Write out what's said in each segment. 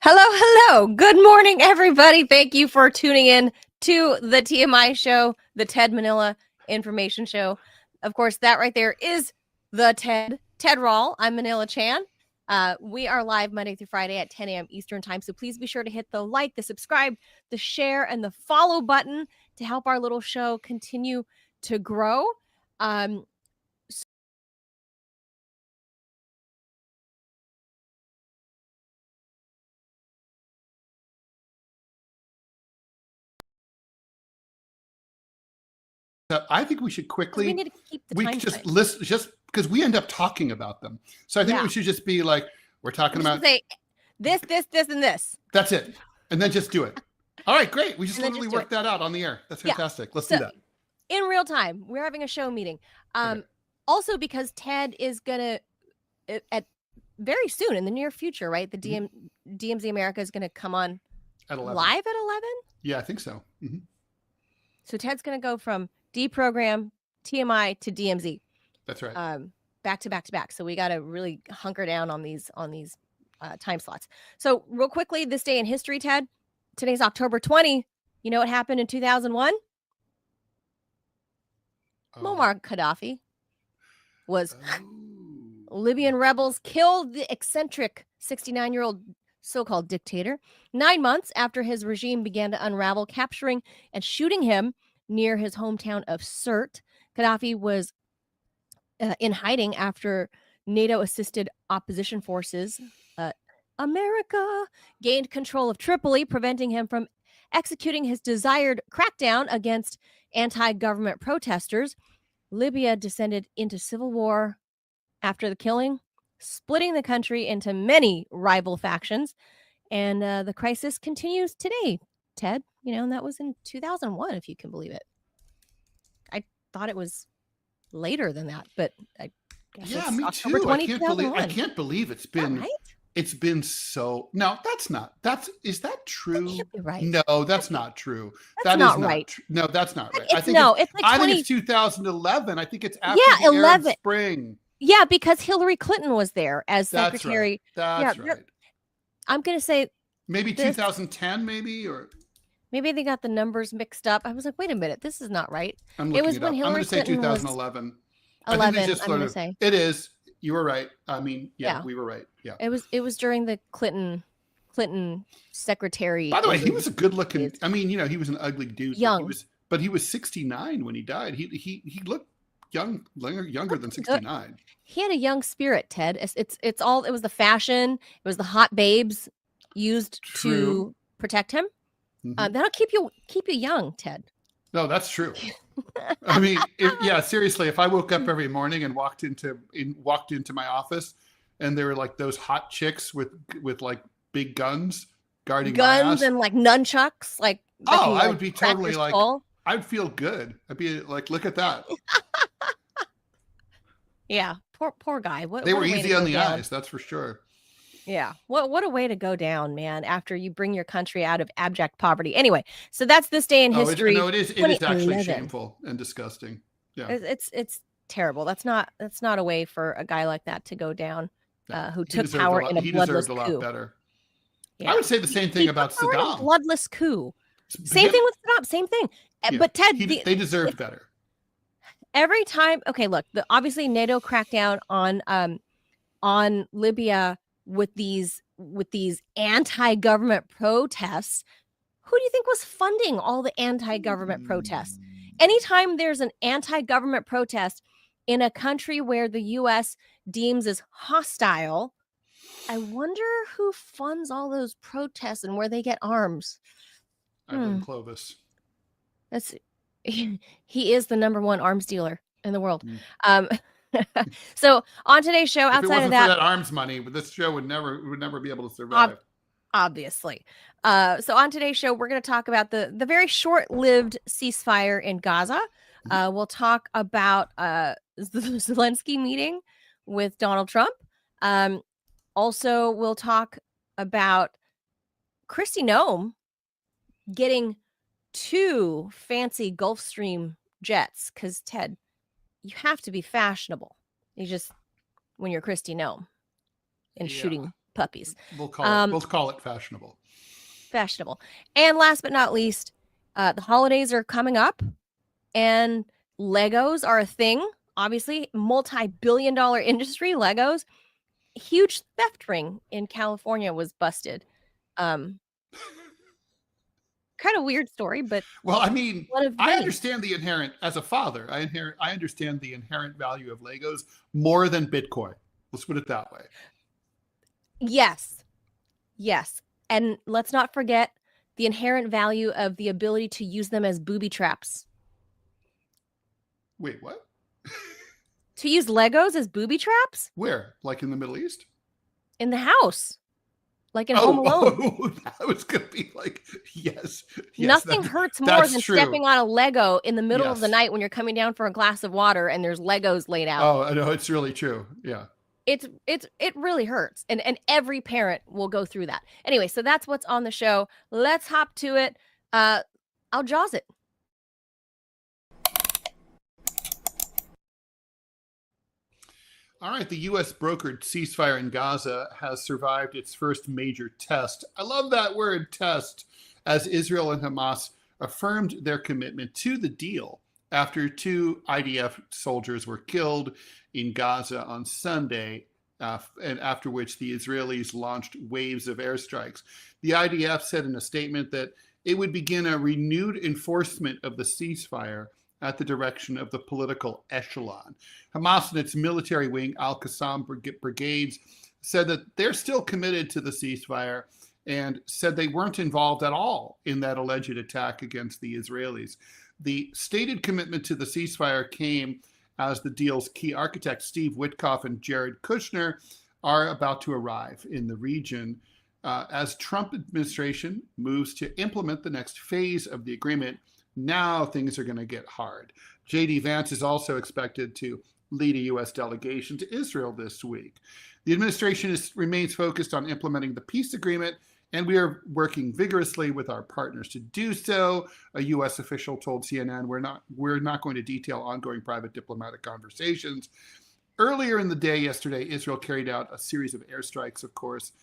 Hello, hello. Good morning, everybody. Thank you for tuning in to the TMI show, the Ted Manila Information Show. Of course, that right there is the Ted Rawl. I'm Manila Chan. We are live Monday through Friday at 10 a.m. Eastern time. So please be sure to hit the like, the subscribe, the share, and the follow button to help our little show continue to grow. I think we should quickly. We need to keep the we time just frame. list just because we end up talking about them. So I think we should just be like, we're talking about say this, and this. That's it, and then just do it. All right, great. We just And then literally just do worked that out on the air. That's fantastic. Let's do that. In real time, we're having a show meeting. Okay. Also, because Ted is gonna at very soon in the near future, right? The DMZ America is gonna come on At 11. live at 11. Yeah, I think so. Mm-hmm. So Ted's gonna go from deprogram TMI to DMZ. That's right. Back to back to back. So we got to really hunker down on these time slots. So real quickly, this day in history, Ted. Today's October 20. You know what happened in 2001? Muammar Gaddafi was Libyan rebels killed the eccentric 69-year-old so-called dictator 9 months after his regime began to unravel, capturing and shooting him near his hometown of Sirte. Gaddafi was in hiding after NATO-assisted opposition forces, America, gained control of Tripoli, preventing him from executing his desired crackdown against anti-government protesters. Libya descended into civil war after the killing, splitting the country into many rival factions. And the crisis continues today, Ted. And that was in 2001, if you can believe it. I thought it was later than that, but I guess me October too. 20, I can't believe it's been right? It's been so. No, is that true? That can't be right. No, that's not true. That's not right. No, that's not right. I think it's 2011. I think it's after the 11 Arab Spring. Yeah, because Hillary Clinton was there as secretary. That's right. I'm going to say maybe 2010, maybe they got the numbers mixed up. I was like, wait a minute, this is not right. It was when Hillary Clinton was 2011. 11. It is. You were right. I mean, we were right. Yeah. It was during the Clinton secretary. By the way, he was a good looking. I mean, he was an ugly dude. Young. But he was 69 when he died. He looked younger than 69. He had a young spirit, Ted. It was the fashion. It was the hot babes used to protect him. Mm-hmm. That'll keep you young, Ted. No, that's true. I mean, seriously, if I woke up every morning and walked into my office and there were like those hot chicks with like big guns guarding my ass, and like nunchucks, like I would be totally like skull. I'd feel good. I'd be like, look at that. Yeah, poor guy. They were easy on the eyes, that's for sure. Yeah. What a way to go down, man, after you bring your country out of abject poverty. Anyway, so that's this day in history. It is actually shameful and disgusting. Yeah. It's terrible. That's not a way for a guy like that to go down, who took power in a bloodless coup. He deserved a lot better. Yeah. I would say the same thing about Saddam. Bloodless coup. Same thing with Saddam. Same thing. Yeah. But Ted, they deserved better. Every time. Okay, look. Obviously NATO crackdown on Libya with these anti-government protests. Who do you think was funding all the anti-government protests? Anytime there's an anti-government protest in a country where the U.S. deems as hostile, I wonder who funds all those protests and where they get arms. Ivan Clovis. He is the number one arms dealer in the world. So on today's show, outside of that, for that arms money, this show would never be able to survive. Obviously. So on today's show, we're going to talk about the very short-lived ceasefire in Gaza. We'll talk about the Zelensky meeting with Donald Trump. Also, we'll talk about Kristi Noem getting 2 fancy Gulfstream jets, because Ted, you have to be fashionable. When you're Kristi Noem and shooting puppies. We'll call it fashionable. Fashionable. And last but not least, the holidays are coming up, and Legos are a thing. Obviously, multi-billion-dollar industry. Legos. Huge theft ring in California was busted. Kind of weird story, but well, I mean, one of I many. understand the inherent, as a father, I understand the inherent value of Legos more than Bitcoin. Let's put it that way. Yes. And let's not forget the inherent value of the ability to use them as booby traps. Wait, what? To use Legos as booby traps? Where? Like in the Middle East? In the house. Like in Home Alone. That was going to be like, yes. Nothing hurts more than true. stepping on a Lego in the middle of the Yes. night when you're coming down for a glass of water and there's Legos laid out. Oh, no, it's really true. Yeah. It really hurts. And every parent will go through that. Anyway, so that's what's on the show. Let's hop to it. I'll jaws it. All right, the U.S. brokered ceasefire in Gaza has survived its first major test. I love that word, test, as Israel and Hamas affirmed their commitment to the deal after 2 IDF soldiers were killed in Gaza on Sunday, and after which the Israelis launched waves of airstrikes. The IDF said in a statement that it would begin a renewed enforcement of the ceasefire at the direction of the political echelon. Hamas and its military wing, Al-Qassam brigades, said that they're still committed to the ceasefire and said they weren't involved at all in that alleged attack against the Israelis. The stated commitment to the ceasefire came as the deal's key architects, Steve Witkoff and Jared Kushner, are about to arrive in the region. As Trump administration moves to implement the next phase of the agreement, now things are going to get hard. J.D. Vance is also expected to lead a U.S. delegation to Israel this week. The administration remains focused on implementing the peace agreement, and we are working vigorously with our partners to do so. A U.S. official told CNN, we're not going to detail ongoing private diplomatic conversations. Earlier in the day yesterday, Israel carried out a series of airstrikes, of course,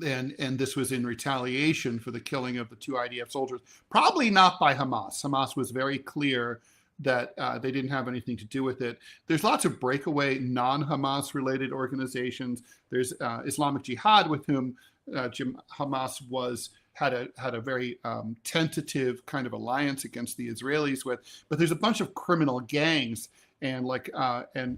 and this was in retaliation for the killing of the 2 IDF soldiers, probably not by Hamas. Hamas was very clear that they didn't have anything to do with it. There's lots of breakaway non-Hamas related organizations. There's Islamic Jihad, with whom Hamas had a very tentative kind of alliance against the Israelis with, but there's a bunch of criminal gangs and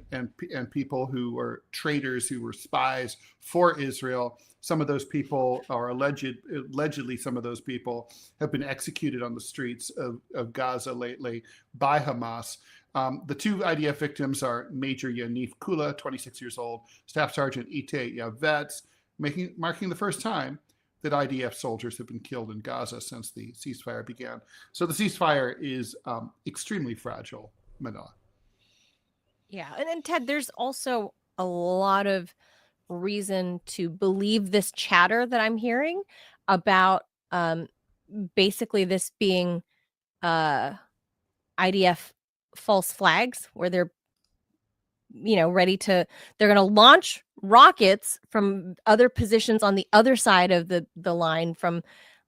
and people who are traitors, who were spies for Israel. Some of those people are allegedly some of those people have been executed on the streets of Gaza lately by Hamas. The 2 IDF victims are Major Yaniv Kula, 26 years old, Staff Sergeant Itay Yavetz, marking the first time that IDF soldiers have been killed in Gaza since the ceasefire began. So the ceasefire is extremely fragile, Manila. Yeah, and then Ted, there's also a lot of reason to believe this chatter that I'm hearing about basically this being IDF false flags, where they're they're going to launch rockets from other positions on the other side of the line, from,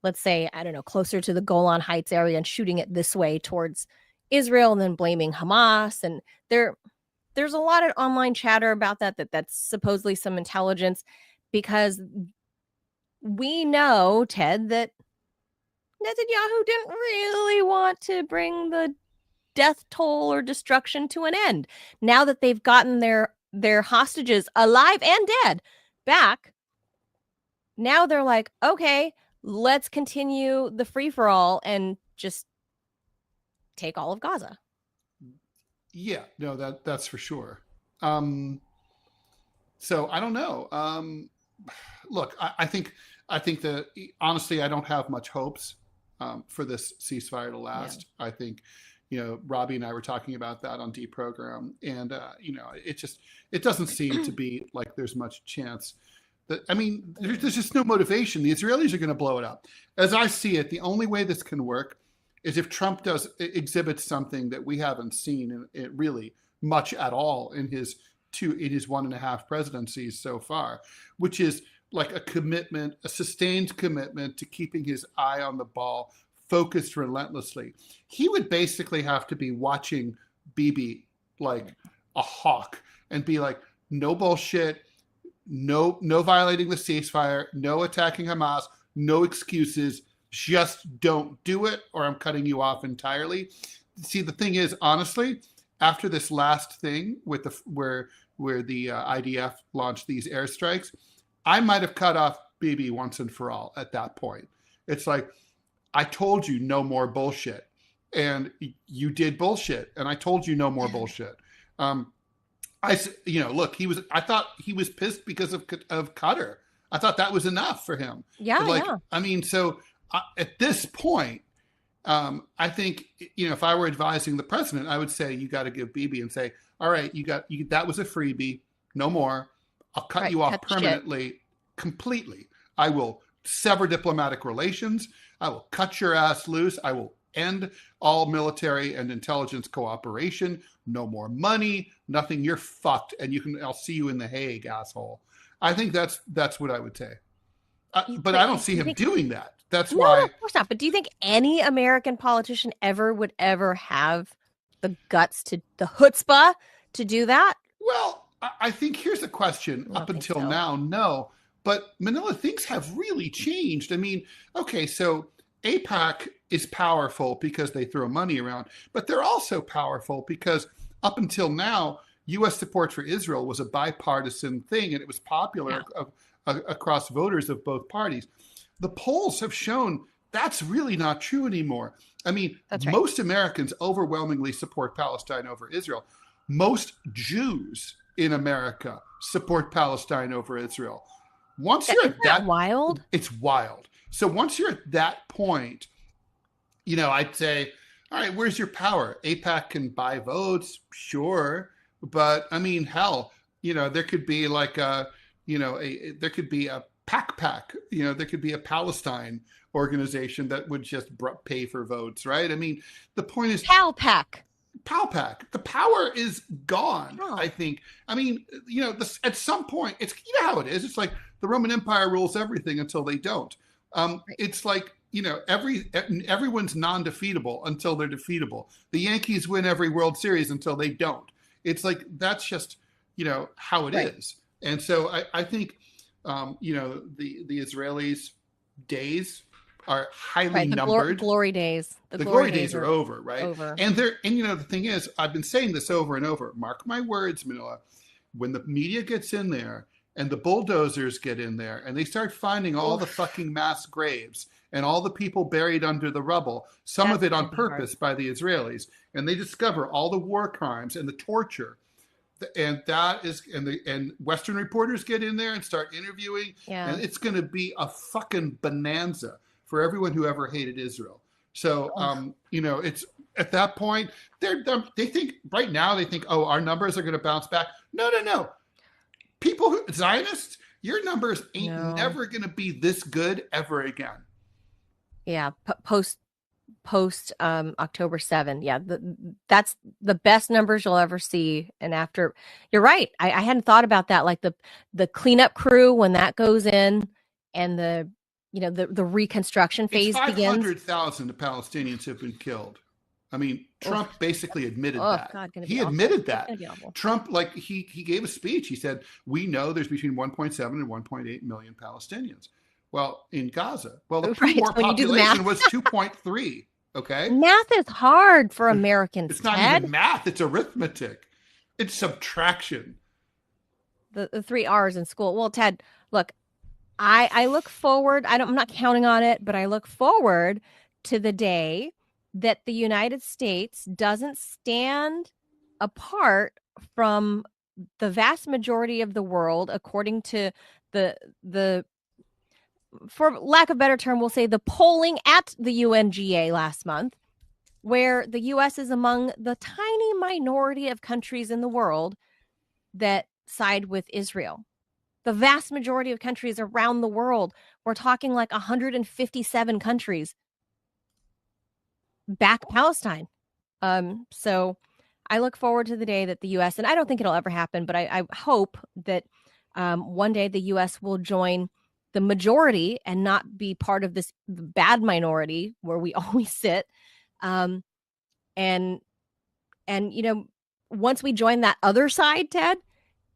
let's say, I don't know, closer to the Golan Heights area, and shooting it this way towards Israel, and then blaming Hamas. And there's a lot of online chatter about that's supposedly some intelligence, because we know, Ted, that Netanyahu didn't really want to bring the death toll or destruction to an end. Now that they've gotten their hostages, alive and dead, back, now they're like, okay, let's continue the free-for-all and just take all of Gaza. Yeah, no, that's for sure. So I don't know. Look, I think that, honestly, I don't have much hopes for this ceasefire to last. Yeah. I think, Robbie and I were talking about that on Deprogram, and it doesn't seem to be like there's much chance. There's just no motivation. The Israelis are going to blow it up. As I see it, the only way this can work is if Trump exhibits something that we haven't seen in really much at all in his in his 1.5 presidencies so far, which is like a commitment, a sustained commitment to keeping his eye on the ball, focused relentlessly. He would basically have to be watching Bibi like a hawk and be like, no bullshit, no violating the ceasefire, no attacking Hamas, no excuses, just don't do it or I'm cutting you off entirely. See, the thing is, honestly, after this last thing with where the IDF launched these airstrikes, I might have cut off Bibi once and for all at that point. It's like, I told you no more bullshit, and you did bullshit, and I told you no more bullshit. Look, I thought he was pissed because of Qatar. I thought that was enough for him. Yeah, yeah. I mean, so at this point, I think, if I were advising the president, I would say, you got to give Bibi and say, all right, that was a freebie, no more. I'll cut you off permanently, completely. I will sever diplomatic relations. I will cut your ass loose. I will end all military and intelligence cooperation. No more money, nothing. You're fucked. And I'll see you in The Hague, asshole. I think that's what I would say. But I don't see him doing that. That's why. No, of course not. But do you think any American politician would ever have the guts the chutzpah to do that? Well, I think here's the question. Up until now, no. But Manila, things have really changed. I mean, okay, so AIPAC is powerful because they throw money around, but they're also powerful because up until now, U.S. support for Israel was a bipartisan thing, and it was popular across voters of both parties. The polls have shown that's really not true anymore. I mean, most Americans overwhelmingly support Palestine over Israel. Most Jews in America support Palestine over Israel. Once you're at that wild, it's wild. So once you're at that point, I'd say, all right, where's your power? AIPAC can buy votes, sure, but I mean, hell, there could be like there could be a PAC, there could be a Palestine organization that would just pay for votes, right? I mean, the point is PALPAC. The power is gone. I think. I mean, at some point, it's how it is. It's like the Roman Empire rules everything until they don't. It's like everyone's non-defeatable until they're defeatable. The Yankees win every World Series until they don't. It's like that's just how it is. And so I think the Israelis' days are highly numbered. Glory days. The glory days are over, right? Over. And the thing is, I've been saying this over and over. Mark my words, Manila. When the media gets in there and the bulldozers get in there and they start finding all the fucking mass graves and all the people buried under the rubble, some of it on purpose by the Israelis, and they discover all the war crimes and the torture, and and Western reporters get in there and start interviewing, and it's going to be a fucking bonanza for everyone who ever hated Israel. So, it's at that point, they think right now, oh, our numbers are going to bounce back. No. Zionists, your numbers ain't never going to be this good ever again. Yeah. Post October 7. Yeah. That's the best numbers you'll ever see. And after, you're right. I hadn't thought about that. Like the cleanup crew, when that goes in and the reconstruction phase begins. 500,000 Palestinians have been killed. I mean, Trump basically admitted that. God, he admitted that. Trump, he gave a speech. He said, we know there's between 1.7 and 1.8 million Palestinians. Well, in Gaza, the pre-war population was 2.3. Okay. Math is hard for Americans. It's not even math. It's arithmetic. It's subtraction. The 3 R's in school. Well, Ted, look, I look forward. I'm not counting on it, but I look forward to the day that the United States doesn't stand apart from the vast majority of the world, according to the for lack of a better term, we'll say the polling at the UNGA last month, where the U.S. is among the tiny minority of countries in the world that side with Israel. The vast majority of countries around the world, we're talking like 157 countries, back Palestine. So I look forward to the day that the U.S., and I don't think it'll ever happen, but I hope that one day the U.S. will join the majority and not be part of this bad minority where we always sit. Um, and once we join that other side, Ted,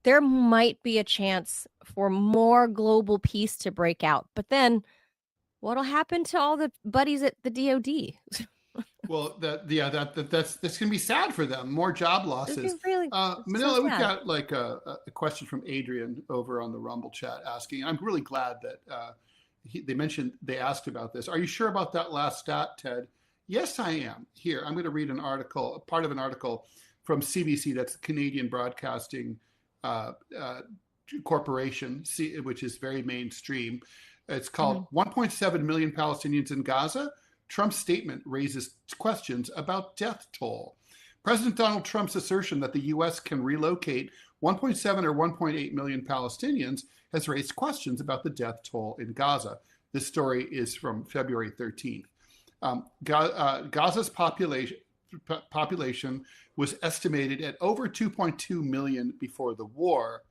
there might be a chance for more global peace to break out. But then what'll happen to all the buddies at the DoD? Well, that's going to be sad for them. More job losses. Really, Manila, so we've sad. got like a question from Adrian over on the Rumble chat asking. I'm really glad that they asked about this. Are you sure about that last stat, Ted? Yes, I am. Here, I'm going to read part of an article from CBC, that's the Canadian Broadcasting Corporation, which is very mainstream. It's called 1.7 million Palestinians in Gaza. Trump's statement raises questions about death toll. President Donald Trump's assertion that the U.S. can relocate 1.7 or 1.8 million Palestinians has raised questions about the death toll in Gaza. This story is from February 13th. Gaza's population was estimated at over 2.2 million before the war.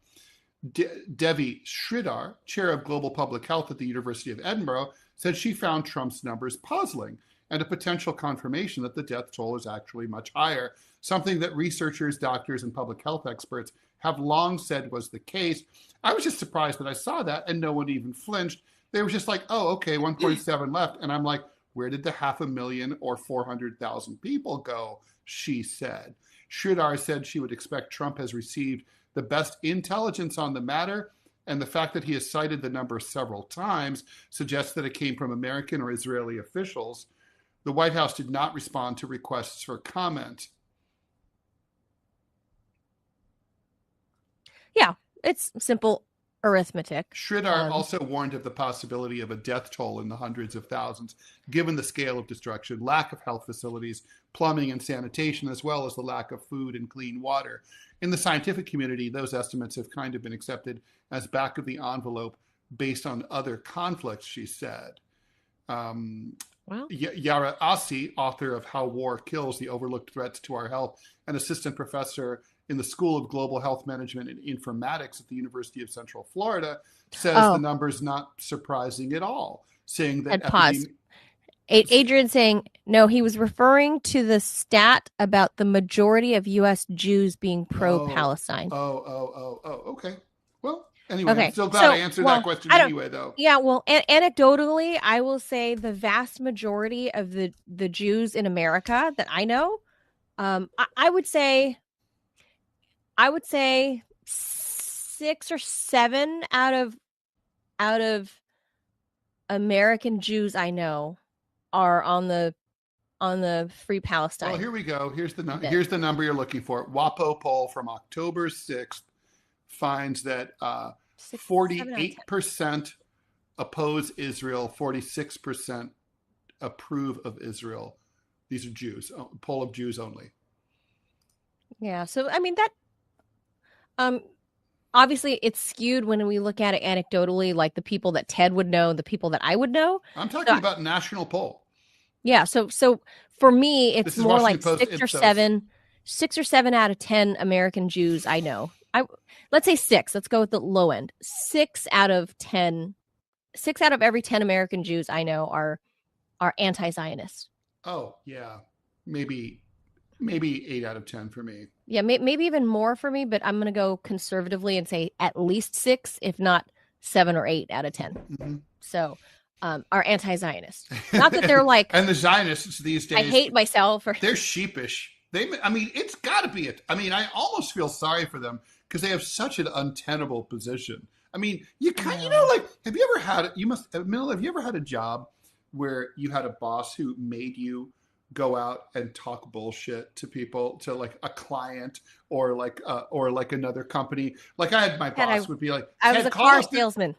Devi Sridhar, chair of global public health at the University of Edinburgh, said she found Trump's numbers puzzling and a potential confirmation that the death toll is actually much higher, something that researchers, doctors, and public health experts have long said was the case. I was just surprised that I saw that and no one even flinched. They were just like, oh, okay, 1.7 left. And I'm like, where did the 500,000 or 400,000 people go? She said. Sridhar said she would expect Trump has received the best intelligence on the matter, and the fact that he has cited the number several times suggests that it came from American or Israeli officials. The White House did not respond to requests for comment. Yeah, it's simple arithmetic. Sridhar also warned of the possibility of a death toll in the hundreds of thousands, given the scale of destruction, lack of health facilities, plumbing and sanitation, as well as the lack of food and clean water. In the scientific community, those estimates have kind of been accepted as back of the envelope based on other conflicts, she said. Yara Asi, author of How War Kills, the Overlooked Threats to Our Health, and assistant professor in the School of Global Health Management and Informatics at the University of Central Florida, says the number's not surprising at all, saying that... Pause. Adrian saying, no, he was referring to the stat about the majority of U.S. Jews being pro-Palestine. Okay. Well, anyway, I'm still glad I answered that question anyway, though. Yeah, well, anecdotally, I will say the vast majority of the Jews in America that I know, I would say 6 or 7 out of American Jews I know are on the Free Palestine. Well, here we go. Here's the number you're looking for. WAPO poll from October 6th finds that 48% oppose Israel, 46% approve of Israel. These are Jews. Poll of Jews only. Yeah. So I mean that. Obviously, it's skewed when we look at it anecdotally, like the people that Ted would know, the people that I would know. I'm talking about national poll. Yeah, so for me, it's more like 6 or 7 out of 10 American Jews I know. Let's say 6. Let's go with the low end. 6 out of every 10 American Jews I know are anti-Zionist. Oh yeah, maybe 8 out of 10 for me. Yeah, maybe even more for me, but I'm going to go conservatively and say at least 6, if not 7 or 8 out of 10. Mm-hmm. So, are anti-Zionist. Not that they're like... and the Zionists these days... I hate myself. They're sheepish. It's got to be it. I almost feel sorry for them because they have such an untenable position. have you ever had... have you ever had a job where you had a boss who made you go out and talk bullshit to people, to like a client or like another company? Like I had my boss would be like, I was a car salesman.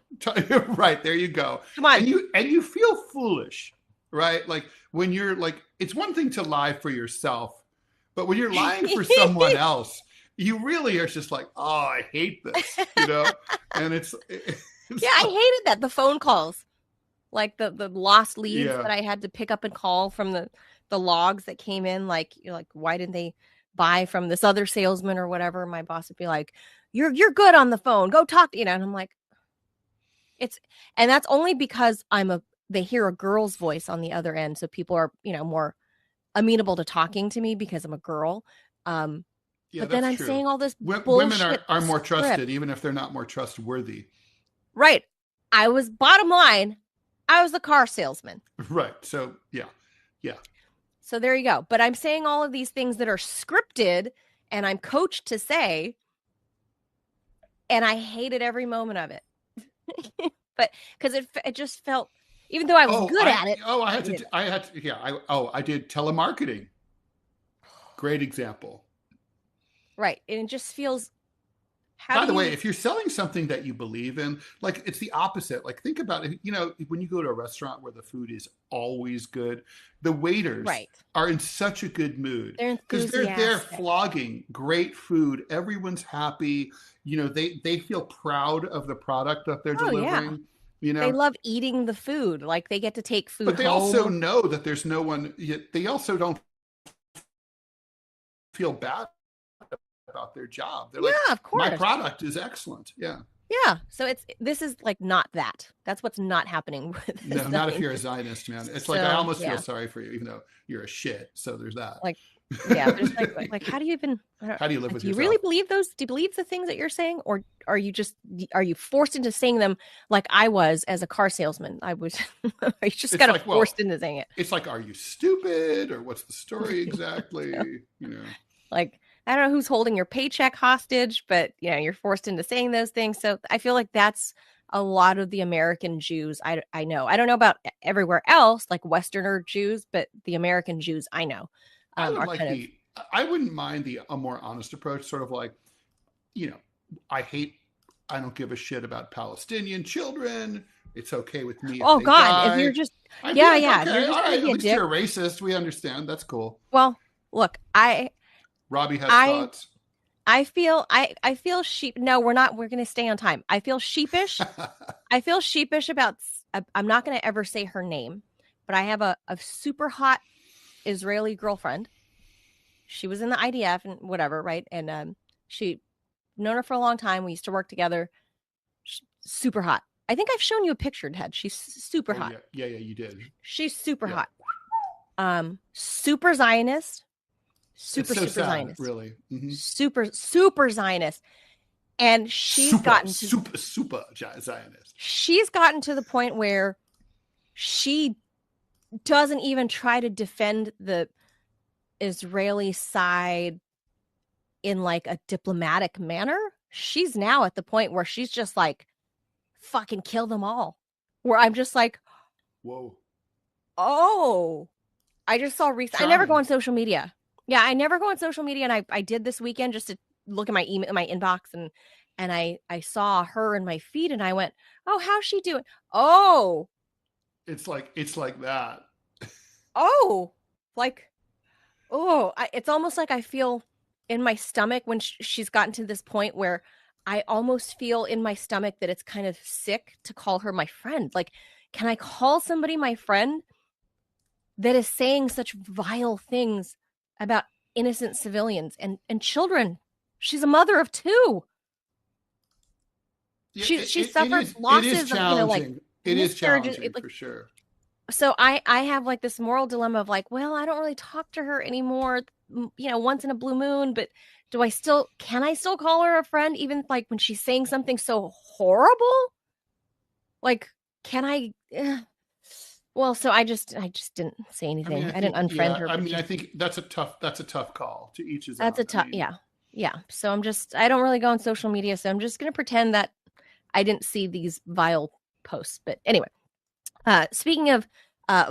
Right, there you go. Come on. And you feel foolish, right? Like when you're like, it's one thing to lie for yourself, but when you're lying for someone else, you really are just like, oh, I hate this, And it's yeah, I hated that. The phone calls, like the lost leads that I had to pick up and call from the logs that came in. Like, you're like, why didn't they buy from this other salesman or whatever, my boss would be like, you're good on the phone. Go talk to, and I'm like, and that's only because they hear a girl's voice on the other end. So people are, more amenable to talking to me because I'm a girl. Yeah, but then I'm true. saying all this Women bullshit are more script. trusted, even if they're not more trustworthy. Right. Bottom line, I was the car salesman. Right. So, yeah. So there you go. But I'm saying all of these things that are scripted and I'm coached to say, and I hated every moment of it. But because it just felt, even though I was good at it. I did telemarketing. Great example. Right. And it just feels. By the way, if you're selling something that you believe in, like it's the opposite. Like think about it. When you go to a restaurant where the food is always good, the waiters are in such a good mood because they're there flogging great food. Everyone's happy. They feel proud of the product that they're delivering. Yeah. They love eating the food. Like they get to take food but they home. Also know that there's no one. They also don't feel bad about their job. They're of course. My product is excellent. Yeah. Yeah. So this is like not that. That's what's not happening with this. No, not if you're a Zionist, man. It's like I almost feel sorry for you, even though you're a shit. So there's that. Like, yeah, there's like how do you even? How do you live with yourself? Do you really believe those? Do you believe the things that you're saying, or are you forced into saying them like I was as a car salesman? I was. I just got forced into saying it. It's like, are you stupid, or what's the story exactly? Like. I don't know who's holding your paycheck hostage, but you're forced into saying those things. So I feel like that's a lot of the American Jews I know. I don't know about everywhere else, like Westerner Jews, but the American Jews I know I wouldn't mind a more honest approach, sort of like, I don't give a shit about Palestinian children. It's okay with me. Oh God, die. If you're just okay, all right, at least you're a racist. We understand. That's cool. Well, look, Robbie has thoughts. I feel sheep. No, we're not. We're going to stay on time. I feel sheepish. I feel sheepish about. I'm not going to ever say her name, but I have a super hot Israeli girlfriend. She was in the IDF and whatever, right? And she known her for a long time. We used to work together. Super hot. I think I've shown you a picture, Ted. She's super hot. Yeah, you did. She's super hot. Super Zionist. Super sad, Zionist, really. Mm-hmm. Super Zionist, and super Zionist. She's gotten to the point where she doesn't even try to defend the Israeli side in like a diplomatic manner. She's now at the point where she's just like, fucking kill them all. Where I'm just like, whoa. Oh, I just saw recently. I never go on social media. Yeah, I never go on social media, and I did this weekend just to look at my email, my inbox, and I saw her in my feed, and I went, "Oh, how's she doing?" Oh, it's like that. It's almost like I feel in my stomach when she's gotten to this point where I almost feel in my stomach that it's kind of sick to call her my friend. Like, can I call somebody my friend that is saying such vile things about innocent civilians and children? She's a mother of two. Yeah, she suffers losses. It is challenging. It is challenging for sure. So I have like this moral dilemma of like, well, I don't really talk to her anymore, once in a blue moon, but can I still call her a friend even like when she's saying something so horrible? Like, can I? Well, so I just didn't say anything. I didn't unfriend her. I think that's a tough call. To each his own. That's a tough, yeah. So I don't really go on social media, so I'm just gonna pretend that I didn't see these vile posts. But anyway, speaking of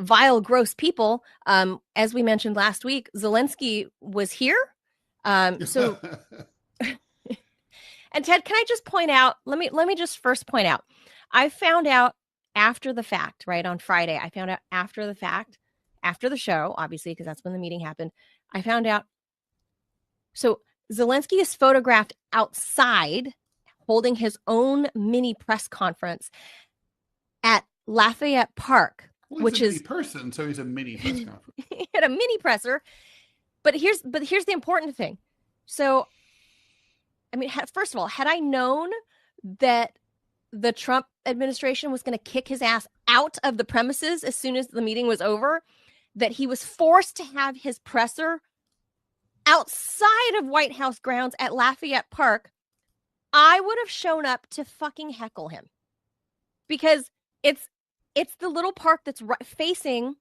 vile, gross people, as we mentioned last week, Zelensky was here. So, and Ted, can I just point out? Let me just first point out. I found out after the fact, right, on Friday. I found out after the fact, after the show, obviously, because that's when the meeting happened. I found out. So Zelensky is photographed outside holding his own mini press conference at Lafayette Park, which is person. So he's a mini press conference. He had a mini presser But here's the important thing. So, I mean, first of all, had I known that the Trump administration was going to kick his ass out of the premises as soon as the meeting was over, that he was forced to have his presser outside of White House grounds at Lafayette Park, I would have shown up to fucking heckle him, because it's the little park that's facing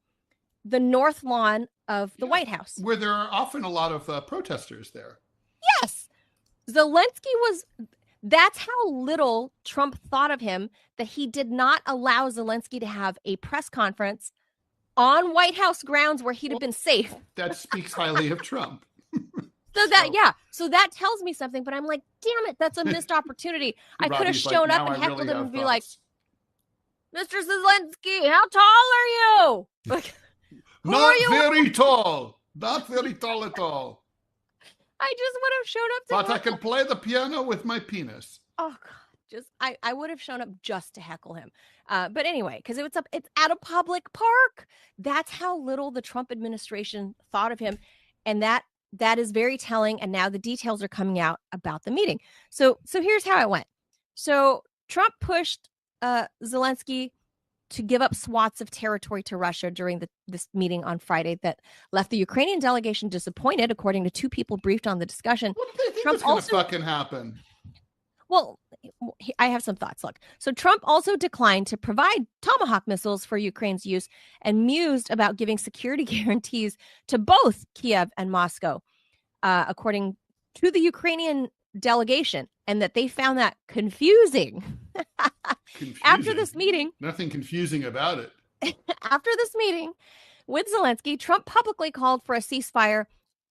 the north lawn of the White House, where there are often a lot of protesters there. Yes. That's how little Trump thought of him, that he did not allow Zelensky to have a press conference on White House grounds where he'd have been safe. That speaks highly of Trump. So that tells me something, but I'm like, damn it, that's a missed opportunity. I could have shown up and heckled him and be like, Mr. Zelensky, how tall are you? Like, not very tall. Not very tall at all. I just would have shown up to But I can play the piano with my penis. Oh God, I would have shown up just to heckle him. But anyway, because it's at a public park. That's how little the Trump administration thought of him, and that is very telling. And now the details are coming out about the meeting. So here's how it went. So Trump pushed Zelensky to give up swaths of territory to Russia during this meeting on Friday that left the Ukrainian delegation disappointed, according to two people briefed on the discussion. What do they think is going to fucking happen? Well, I have some thoughts. Look, so Trump also declined to provide Tomahawk missiles for Ukraine's use and mused about giving security guarantees to both Kiev and Moscow, according to the Ukrainian delegation, and that they found that confusing. After this meeting, nothing confusing about it. After this meeting with Zelensky, Trump publicly called for a ceasefire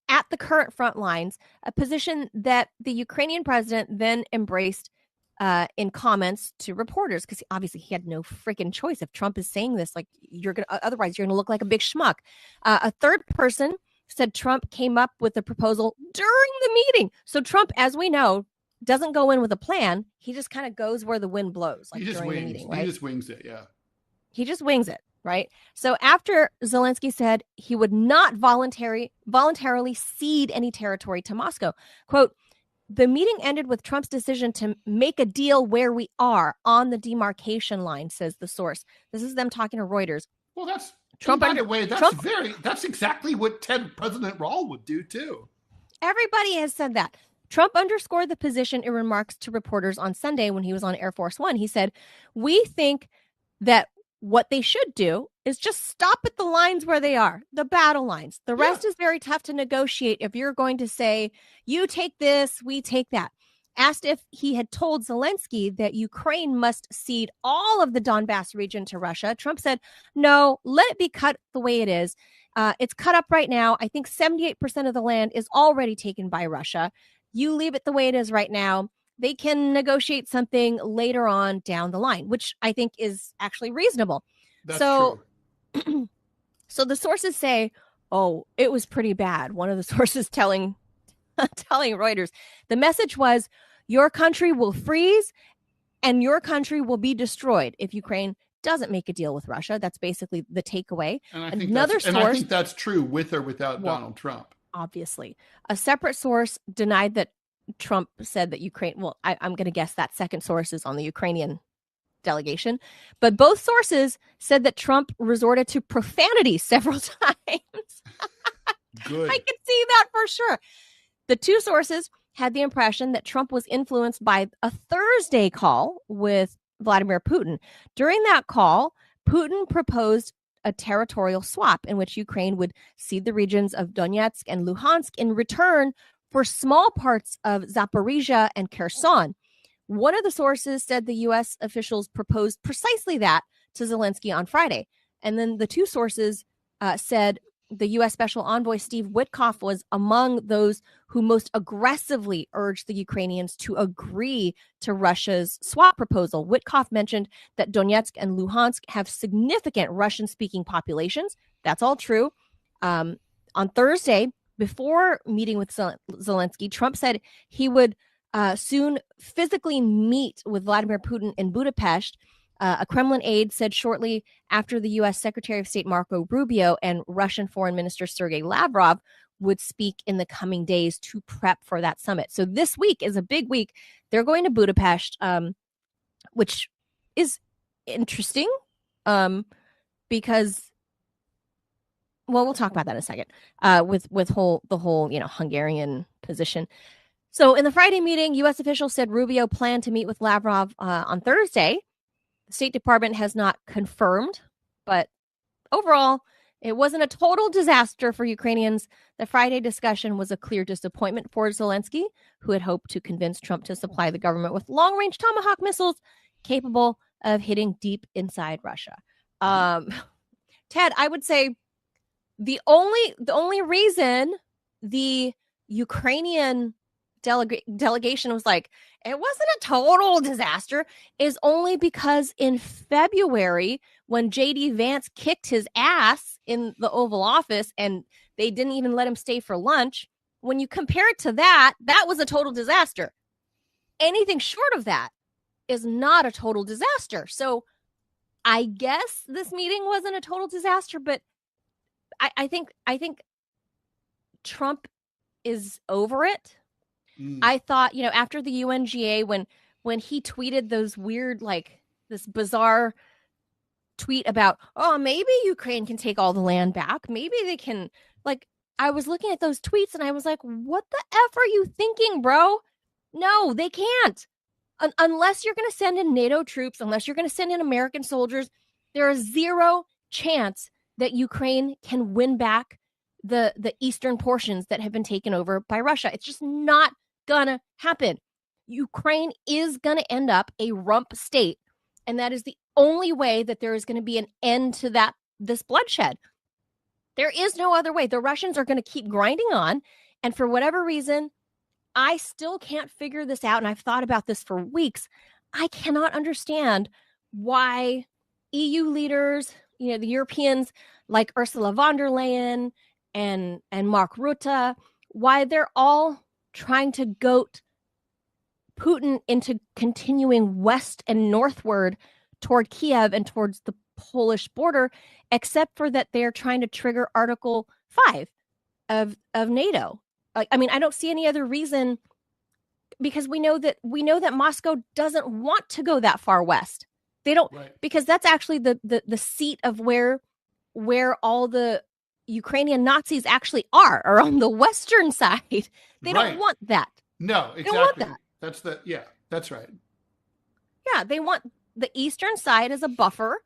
at the current front lines, a position that the Ukrainian president then embraced in comments to reporters, because obviously he had no freaking choice. If Trump is saying this, like, otherwise you're gonna look like a big schmuck. A third person said Trump came up with the proposal during the meeting. So Trump, as we know, doesn't go in with a plan. He just kind of goes where the wind blows. Like, he just during wings. The meeting, right? He just wings it. Yeah. He just wings it. Right. So after Zelensky said he would not voluntarily cede any territory to Moscow, quote, the meeting ended with Trump's decision to make a deal where we are on the demarcation line, says the source. This is them talking to Reuters. Well, that's Trump. By the way, that's exactly what President Raul would do too. Everybody has said that. Trump underscored the position in remarks to reporters on Sunday when he was on Air Force One. He said, we think that what they should do is just stop at the lines where they are, the battle lines. The rest is very tough to negotiate if you're going to say, you take this, we take that. Asked if he had told Zelensky that Ukraine must cede all of the Donbass region to Russia, Trump said, no, let it be cut the way it is. It's cut up right now. I think 78% of the land is already taken by Russia. You leave it the way it is right now. They can negotiate something later on down the line, which I think is actually reasonable. That's true. So the sources say, oh, it was pretty bad. One of the sources telling Reuters, the message was, your country will freeze and your country will be destroyed if Ukraine doesn't make a deal with Russia. That's basically the takeaway. And I think that's true with or without Donald Trump. Obviously. A separate source denied that Trump said that Ukraine, well, I'm going to guess that second source is on the Ukrainian delegation, but both sources said that Trump resorted to profanity several times. Good. I could see that for sure. The two sources had the impression that Trump was influenced by a Thursday call with Vladimir Putin. During that call, Putin proposed a territorial swap in which Ukraine would cede the regions of Donetsk and Luhansk in return for small parts of Zaporizhia and Kherson. One of the sources said the U.S. officials proposed precisely that to Zelensky on Friday. And then the two sources said the U.S. Special Envoy Steve Witkoff was among those who most aggressively urged the Ukrainians to agree to Russia's swap proposal. Witkoff mentioned that Donetsk and Luhansk have significant Russian-speaking populations. That's all true. On Thursday, before meeting with Zelensky, Trump said he would soon physically meet with Vladimir Putin in Budapest. A Kremlin aide said shortly after the U.S. Secretary of State Marco Rubio and Russian Foreign Minister Sergei Lavrov would speak in the coming days to prep for that summit. So this week is a big week. They're going to Budapest, which is interesting because, well, we'll talk about that in a second, with the whole Hungarian position. So in the Friday meeting, U.S. officials said Rubio planned to meet with Lavrov on Thursday. The State Department has not confirmed, but overall, it wasn't a total disaster for Ukrainians. The Friday discussion was a clear disappointment for Zelensky, who had hoped to convince Trump to supply the government with long-range Tomahawk missiles capable of hitting deep inside Russia. Ted, I would say the only reason the Ukrainian delegation was like, it wasn't a total disaster, is only because in February, when J.D. Vance kicked his ass in the Oval Office and they didn't even let him stay for lunch, when you compare it to that, that was a total disaster. Anything short of that is not a total disaster. So I guess this meeting wasn't a total disaster, but I think Trump is over it. I thought, after the UNGA, when he tweeted those weird, this bizarre tweet about, oh, maybe Ukraine can take all the land back. Maybe they can, I was looking at those tweets and I was like, what the F are you thinking, bro? No, they can't. Unless you're going to send in NATO troops, unless you're going to send in American soldiers, there is zero chance that Ukraine can win back the eastern portions that have been taken over by Russia. It's just not gonna happen. Ukraine is gonna end up a rump state, and that is the only way that there is going to be an end to this bloodshed. There is no other way. The Russians are going to keep grinding on, and for whatever reason, I still can't figure this out, and I've thought about this for weeks. I cannot understand why EU leaders, the Europeans like Ursula von der Leyen and Mark Rutte, why they're all trying to goat Putin into continuing west and northward toward Kiev and towards the Polish border, except for that they're trying to trigger Article 5 of NATO. I don't see any other reason, because we know that Moscow doesn't want to go that far west. They don't, right, because that's actually the seat of where all the Ukrainian Nazis actually are on the western side. They don't want that. No, exactly. They don't want that. That's right. Yeah, they want the eastern side as a buffer,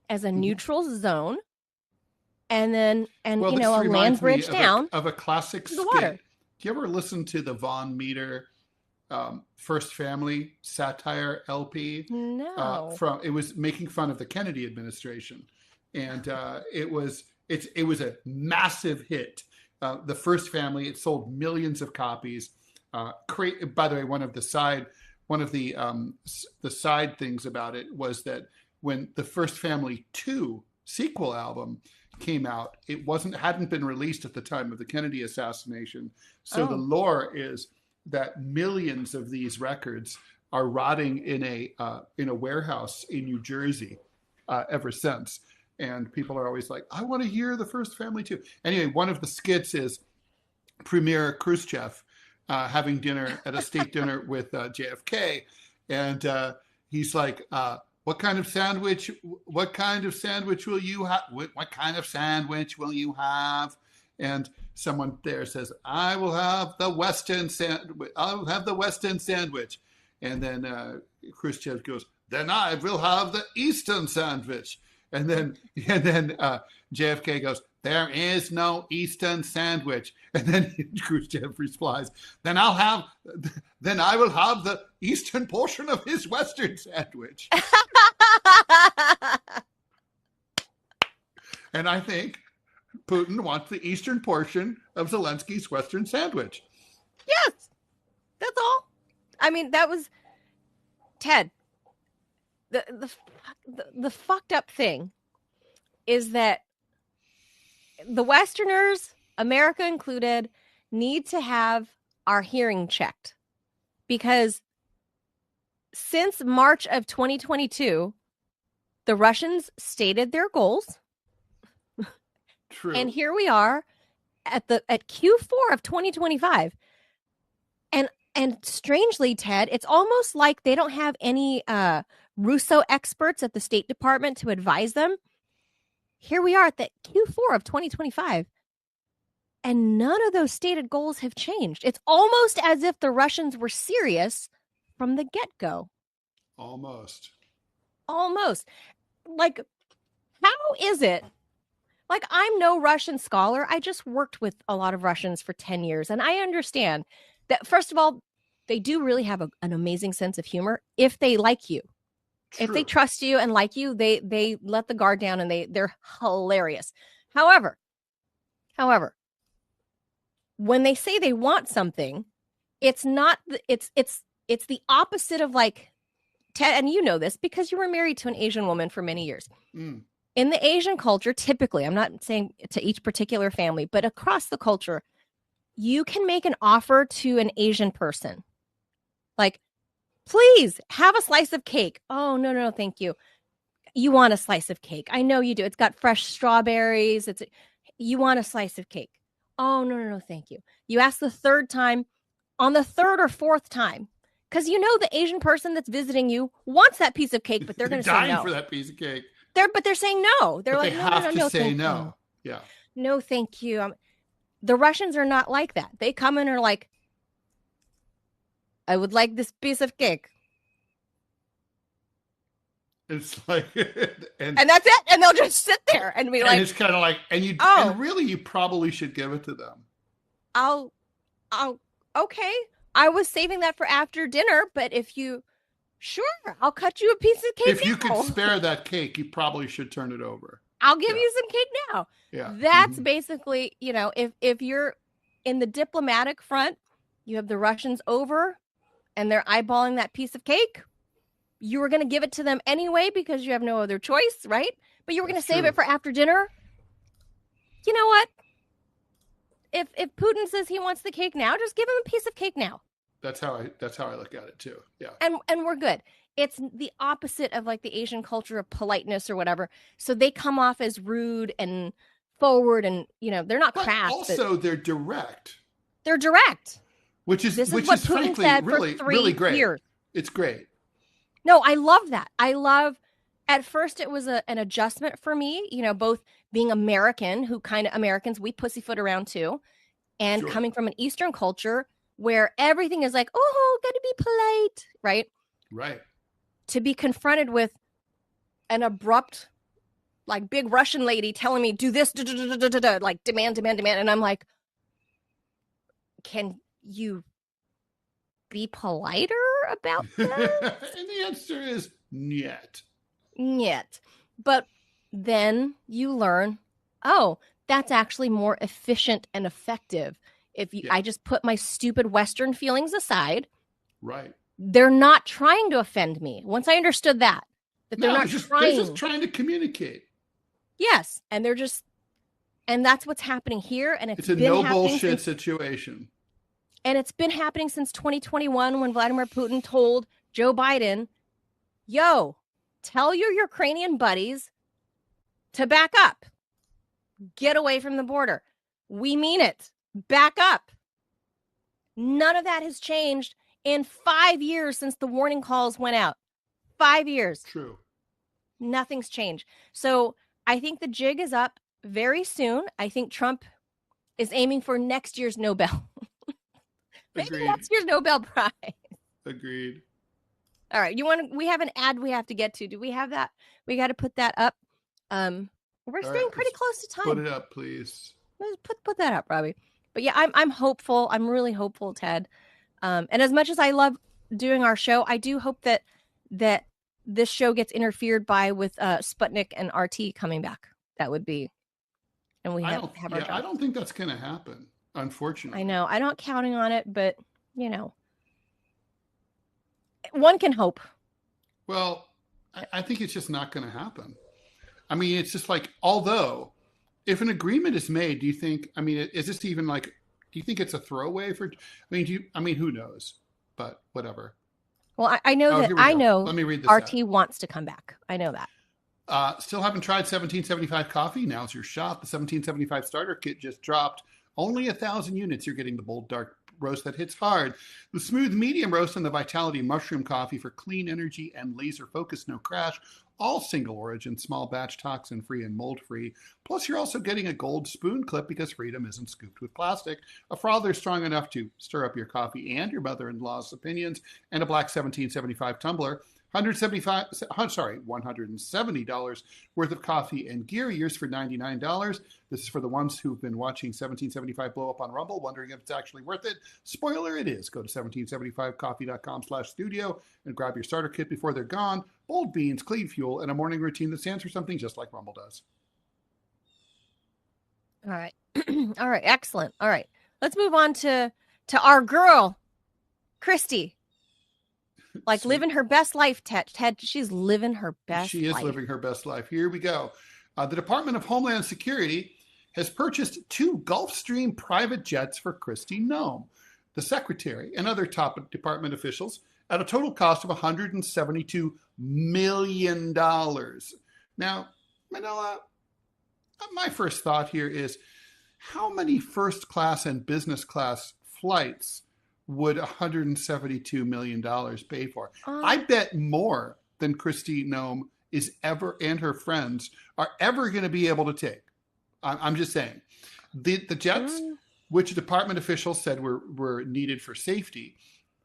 as a neutral zone, and then a land bridge down of a classic skit. Water. Do you ever listen to the Von Meter First Family satire LP? No. It was making fun of the Kennedy administration, and it was a massive hit. The First Family, it sold millions of copies. By the way, one of the side things about it was that when the First Family 2 sequel album came out, it hadn't been released at the time of the Kennedy assassination. So the lore is that millions of these records are rotting in a warehouse in New Jersey ever since. And people are always like, I want to hear the First Family 2. Anyway, one of the skits is Premier Khrushchev having dinner at a state dinner with JFK. And he's like, what kind of sandwich will you have? What kind of sandwich will you have? And someone there says, I will have the Western sandwich. And then Khrushchev goes, then I will have the Eastern sandwich. And then JFK goes, there is no Eastern sandwich. And then Khrushchev replies, then I will have the Eastern portion of his Western sandwich. And I think Putin wants the Eastern portion of Zelensky's Western sandwich. Yes, that's all. I mean, that was Ted. The fucked up thing is that the Westerners, America included, need to have our hearing checked, because since March of 2022, the Russians stated their goals. True. And here we are at Q4 of 2025. And strangely, Ted, it's almost like they don't have any Russo experts at the State Department to advise them. Here we are at the Q4 of 2025, and none of those stated goals have changed. It's almost as if the Russians were serious from the get-go. Almost. Like, how is it? Like, I'm no Russian scholar. I just worked with a lot of Russians for 10 years, and I understand that, first of all, they do really have an amazing sense of humor if they like you. True. If they trust you and like you, they let the guard down, and they're hilarious. However, when they say they want something, it's not it's the opposite of, like, Ted, and you know this because you were married to an Asian woman for many years. Mm. In the Asian culture, typically, I'm not saying to each particular family, but across the culture, you can make an offer to an Asian person. Like, please have a slice of cake. Oh, no, thank you. You want a slice of cake. I know you do. It's got fresh strawberries. You want a slice of cake. Oh, no, thank you. You ask the third time. On the third or fourth time, because you know the Asian person that's visiting you wants that piece of cake, but they're going to say no. Dying for that piece of cake. But they're saying no. They're like, they have to say no. Yeah. No, thank you. The Russians are not like that. They come in and are like, I would like this piece of cake. It's like, and that's it. And they'll just sit there and be like, and it's kind of like, and really, you probably should give it to them. I'll, okay. I was saving that for after dinner, but sure, I'll cut you a piece of cake. If you could spare that cake, you probably should turn it over. I'll give you some cake now. Yeah. That's basically, if you're in the diplomatic front, you have the Russians over and they're eyeballing that piece of cake. You were going to give it to them anyway because you have no other choice, right? But you were going to save it for after dinner. You know what? If Putin says he wants the cake now, just give him a piece of cake now. That's how I look at it too. Yeah. And we're good. It's the opposite of, like, the Asian culture of politeness or whatever. So they come off as rude and forward, and they're not crass. Also, they're direct. They're direct. Which is Putin frankly said really great. Years. It's great. No, I love that. At first it was an adjustment for me, both being American, who kind of Americans, we pussyfoot around too, and coming from an Eastern culture where everything is like, oh, gotta be polite, right? Right. To be confronted with an abrupt, like, big Russian lady telling me, do this, like, demand. And I'm like, can you be politer about that? And the answer is niet. But then you learn, oh, that's actually more efficient and effective. I just put my stupid Western feelings aside. Right. They're not trying to offend me. Once I understood that they're not trying. They're just trying to communicate. Yes. And that's what's happening here. And it's a no bullshit situation. And it's been happening since 2021 when Vladimir Putin told Joe Biden, yo, tell your Ukrainian buddies to back up. Get away from the border. We mean it. Back up. None of that has changed in 5 years since the warning calls went out. 5 years. True. Nothing's changed. So I think the jig is up very soon. I think Trump is aiming for next year's Nobel. Maybe next year's Nobel Prize. Agreed. All right. We have an ad we have to get to. Do we have that? We got to put that up. We're staying pretty close to time. Put it up, please. Let's put that up, Robbie. But yeah, I'm hopeful. I'm really hopeful, Ted. And as much as I love doing our show, I do hope that this show gets interfered by with Sputnik and RT coming back. That would be, and we have our job. I don't think that's going to happen, unfortunately. I know. I'm not counting on it, but one can hope. Well, I think it's just not going to happen. I mean, it's just like, although if an agreement is made, do you think, is this even like, do you think it's a throwaway for, who knows, but whatever. Well, I know Let me read this RT wants to come back. I know that. Still haven't tried 1775 coffee? Now's your shot. The 1775 starter kit just dropped. Only 1,000 units. You're getting the bold, dark roast that hits hard, the smooth medium roast, and the Vitality mushroom coffee for clean energy and laser focus, no crash. All single origin, small batch, toxin free and mold free. Plus, you're also getting a gold spoon clip because freedom isn't scooped with plastic, a frother strong enough to stir up your coffee and your mother-in-law's opinions, and a black 1775 tumbler. $170 worth of coffee and gear, yours for $99. This is for the ones who've been watching 1775 blow up on Rumble, wondering if it's actually worth it. Spoiler, it is. Go to 1775coffee.com/studio and grab your starter kit before they're gone. Bold beans, clean fuel, and a morning routine that stands for something just like Rumble does. All right. All right. Excellent. All right. Let's move on to our girl, Christy. Like Sweet. living her best life, Ted. She's living her best life. She is living her best life. Here we go. The Department of Homeland Security has purchased 2 Gulfstream private jets for Kristi Noem, the secretary, and other top department officials at a total cost of $172 million. Now, Manila, my first thought here is, how many first class and business class flights would $172 million pay for? I bet more than Kristi Noem is ever, and her friends are ever going to be able to take. I'm just saying. The jets, which department officials said were needed for safety,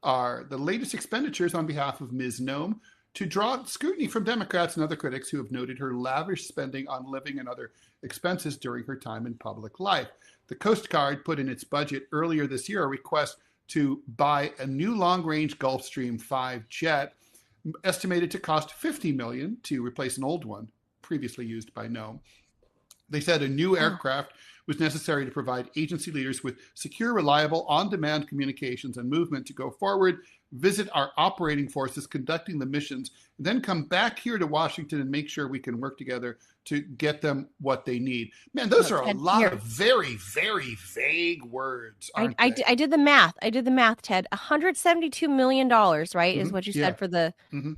are the latest expenditures on behalf of Ms. Noem to draw scrutiny from Democrats and other critics who have noted her lavish spending on living and other expenses during her time in public life. The Coast Guard put in its budget earlier this year a request to buy a new long-range Gulfstream 5 jet, estimated to cost $50 million to replace an old one previously used by Noem. They said a new aircraft was necessary to provide agency leaders with secure, reliable, on-demand communications and movement to go forward, visit our operating forces conducting the missions, and then come back here to Washington and make sure we can work together to get them what they need. Man, those are a lot of very, very vague words, aren't they? I did the math. Ted. $172 million, right, is what you said for the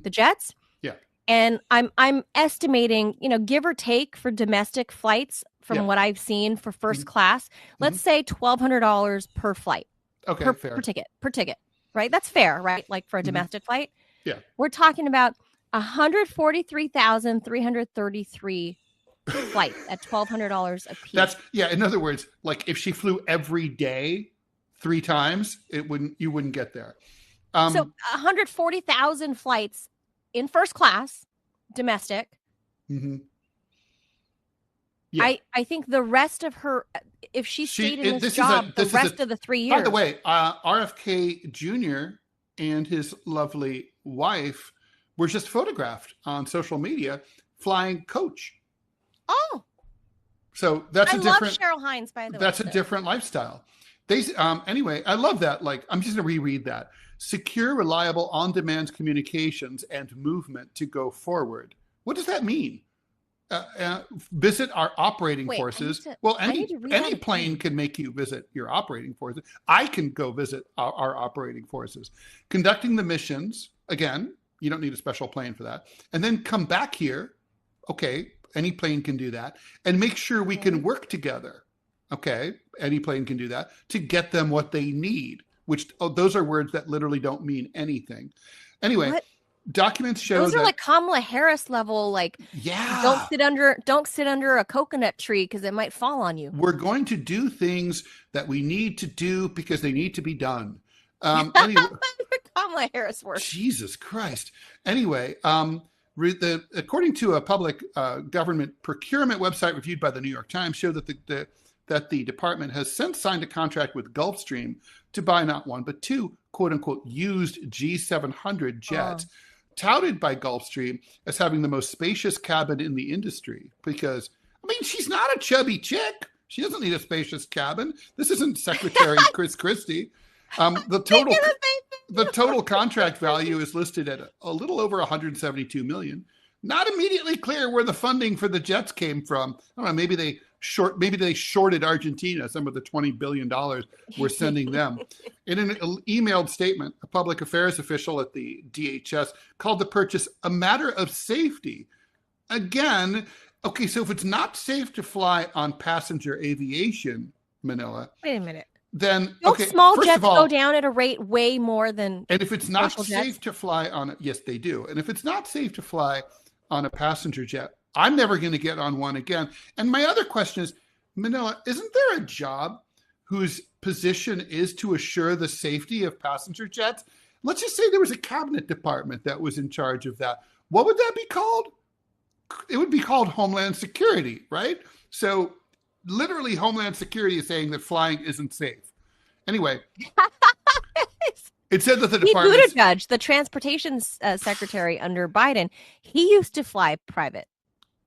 jets? Yeah. And I'm estimating, give or take for domestic flights from what I've seen for first class, let's say $1,200 per flight. Okay, fair. Per ticket, right? That's fair, right? Like for a domestic flight. Yeah. We're talking about 143,333 flights at $1,200 a piece. That's, in other words, like if she flew every day 3 times, you wouldn't get there. So 140,000 flights in first class, domestic. Yeah. I think the rest of her, if she stayed in this job the rest of the 3 years. By the way, RFK Jr. and his lovely wife were just photographed on social media flying coach. Oh. So that's I love Cheryl Hines, by the way. That's a different lifestyle. Anyway, I love that. Like, I'm just going to reread that. Secure, reliable, on-demand communications and movement to go forward. What does that mean? Visit our operating forces. Any plane can make you visit your operating forces. I can go visit our operating forces. Conducting the missions, again, you don't need a special plane for that. And then come back here. Okay, any plane can do that. And make sure we can work together. Okay, any plane can do that to get them what they need, which those are words that literally don't mean anything. Anyway. What? Documents show those are like Kamala Harris level, like don't sit under a coconut tree because it might fall on you. We're going to do things that we need to do because they need to be done. Anyway, Kamala Harris works. Jesus Christ. Anyway, according to a public government procurement website reviewed by the New York Times, showed that the department has since signed a contract with Gulfstream to buy not one but 2 quote unquote used G700 jets. Touted by Gulfstream as having the most spacious cabin in the industry because, she's not a chubby chick. She doesn't need a spacious cabin. This isn't Secretary Chris Christie. The total contract value is listed at a little over $172 million. Not immediately clear where the funding for the jets came from. I don't know, maybe they shorted Argentina some of the $20 billion we're sending them. In an emailed statement, a public affairs official at the DHS called the purchase a matter of safety. Again, okay, so if it's not safe to fly on passenger aviation, Manila, Wait a minute. then Don't okay, small first jets of all, go down at a rate way more than and if it's not commercial safe jets? to fly on it, yes, they do. And if it's not safe to fly on a passenger jet, I'm never going to get on one again. And my other question is, Manila, isn't there a job whose position is to assure the safety of passenger jets? Let's just say there was a cabinet department that was in charge of that. What would that be called? It would be called Homeland Security, right? So literally Homeland Security is saying that flying isn't safe. Anyway, it said that the Pete department's... Buttigieg, the transportation secretary under Biden, he used to fly private.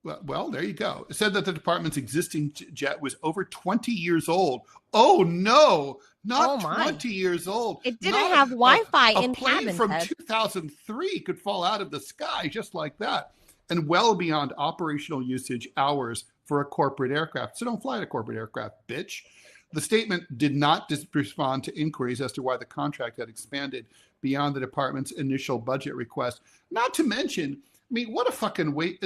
Well, there you go. It said that the department's existing jet was over 20 years old. Oh, no, not 20 years old. It didn't have Wi-Fi in cabin. A plane from 2003 could fall out of the sky just like that, and well beyond operational usage hours for a corporate aircraft. So don't fly a corporate aircraft, bitch. The statement did not respond to inquiries as to why the contract had expanded beyond the department's initial budget request. Not to mention, I mean, what a fucking wait.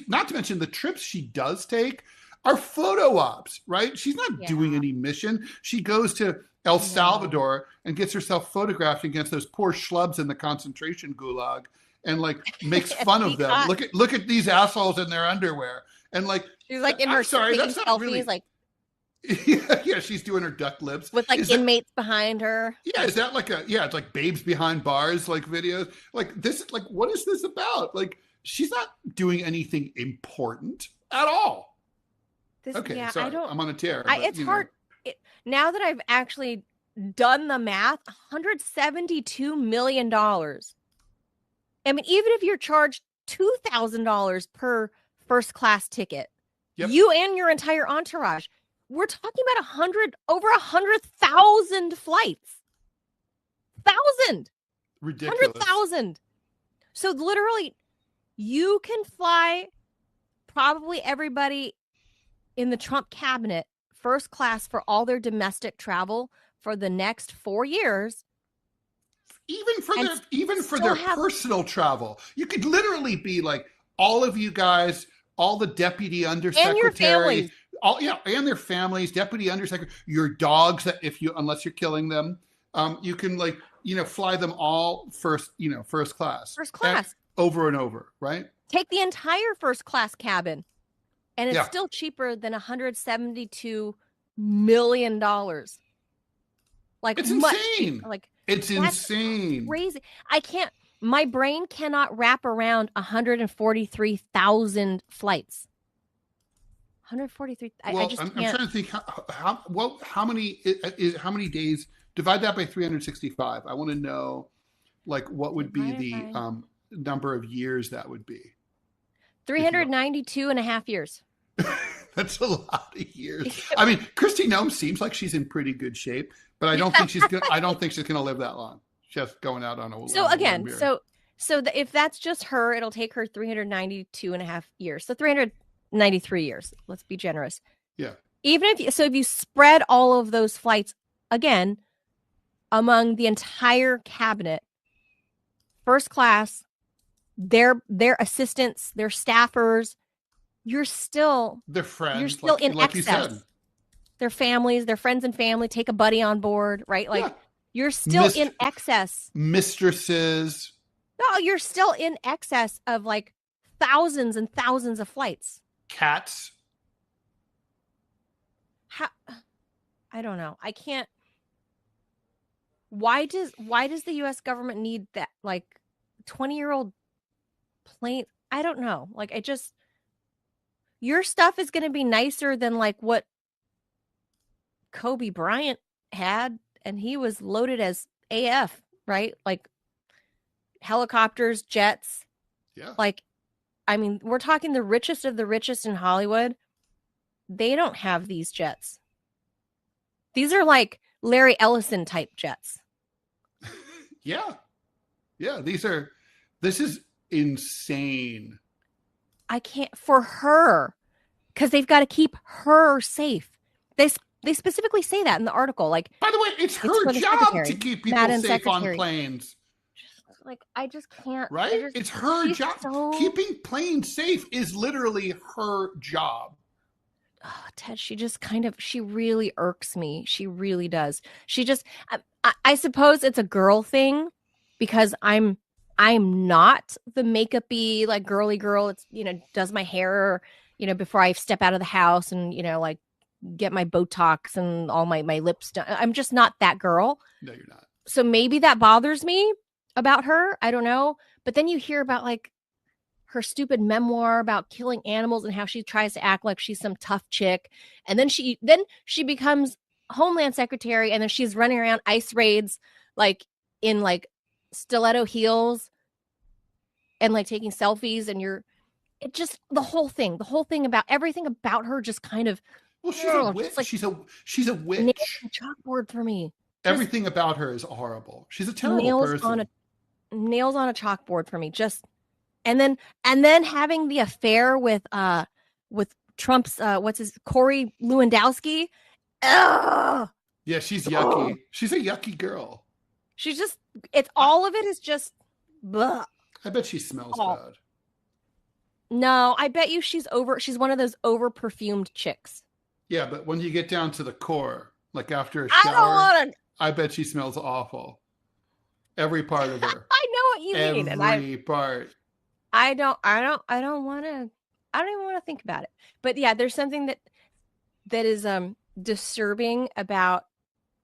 Not to mention the trips she does take are photo ops, right? She's not doing any mission. She goes to El Salvador and gets herself photographed against those poor schlubs in the concentration gulag and like makes fun of them. Look at these assholes in their underwear. And like, she's like in her that's not selfies, really, like, yeah, she's doing her duck lips with like inmates behind her. Yeah, is that like it's like babes behind bars, like videos, like this, like what is this about? Like she's not doing anything important at all. Sorry, I'm on a tear. It's hard now that I've actually done the math. $172 million. I mean, even if you're charged $2,000 per first class ticket, you and your entire entourage. We're talking about over 100,000 flights. 1,000. Ridiculous. 100,000. So literally, you can fly probably everybody in the Trump cabinet first class for all their domestic travel for the next 4 years. Even for their personal travel. You could literally be like all of you guys, all the deputy undersecretaries. And your families. And their families, deputy undersecretary, your dogs, that unless you're killing them, you can fly them all first class. First class. Over and over, right? Take the entire first class cabin. And it's still cheaper than $172 million. Like it's insane. Like it's insane. Crazy. My brain cannot wrap around 143,000 flights. 143. Well, I'm trying to think how many days, divide that by 365. I want to know like what would be the number of years that would be. 392 and a half years. That's a lot of years. I mean, Kristi Noem seems like she's in pretty good shape, but I don't think she's going to live that long. Just going out on a So again, if that's just her, it'll take her 392 and a half years. So 393 years. Let's be generous. Yeah. Even if you spread all of those flights again among the entire cabinet, first class, their assistants, their staffers, their friends. You're still in excess. Their families, their friends and family, take a buddy on board, right? Like you're still in excess. Mistresses. No, you're still in excess of like thousands and thousands of flights. Cats. I don't know. I can't. Why does the U.S. government need that like 20-year-old plane? I don't know. Like your stuff is going to be nicer than like what Kobe Bryant had, and he was loaded as AF, right? Like helicopters, jets. Yeah. Like, I mean, we're talking the richest of the richest in Hollywood. They don't have these jets. These are like Larry Ellison type jets. Yeah. This is insane. I can't for her because they've got to keep her safe. They specifically say that in the article. Like, by the way, it's her job to keep people safe on planes. Like, I just can't. Right? It's her job. Keeping planes safe is literally her job. Oh, Ted, she really irks me. She really does. I suppose it's a girl thing because I'm not the makeupy, like girly girl. It's, does my hair, before I step out of the house and, like get my Botox and all my lips done. I'm just not that girl. No, you're not. So maybe that bothers me about her. I don't know. But then you hear about like her stupid memoir about killing animals and how she tries to act like she's some tough chick. And then she becomes Homeland Secretary, and then she's running around ice raids like in like stiletto heels and like taking selfies, and the whole thing about everything about her just kind of, Well, she's a witch. like she's a nails witch. on chalkboard for me. Everything about her is horrible. She's a terrible person. Nails on a chalkboard for me. And then having the affair with Trump's Corey Lewandowski. Ugh! Yeah, she's yucky. Ugh. She's a yucky girl. She's just, it's all of it is just bleh. I bet she smells bad. No, I bet you she's one of those over perfumed chicks. Yeah, but when you get down to the core, like after a shower, I bet she smells awful. Every part of her. I know what you mean. Every part. I don't even want to think about it. But yeah, there's something that is disturbing about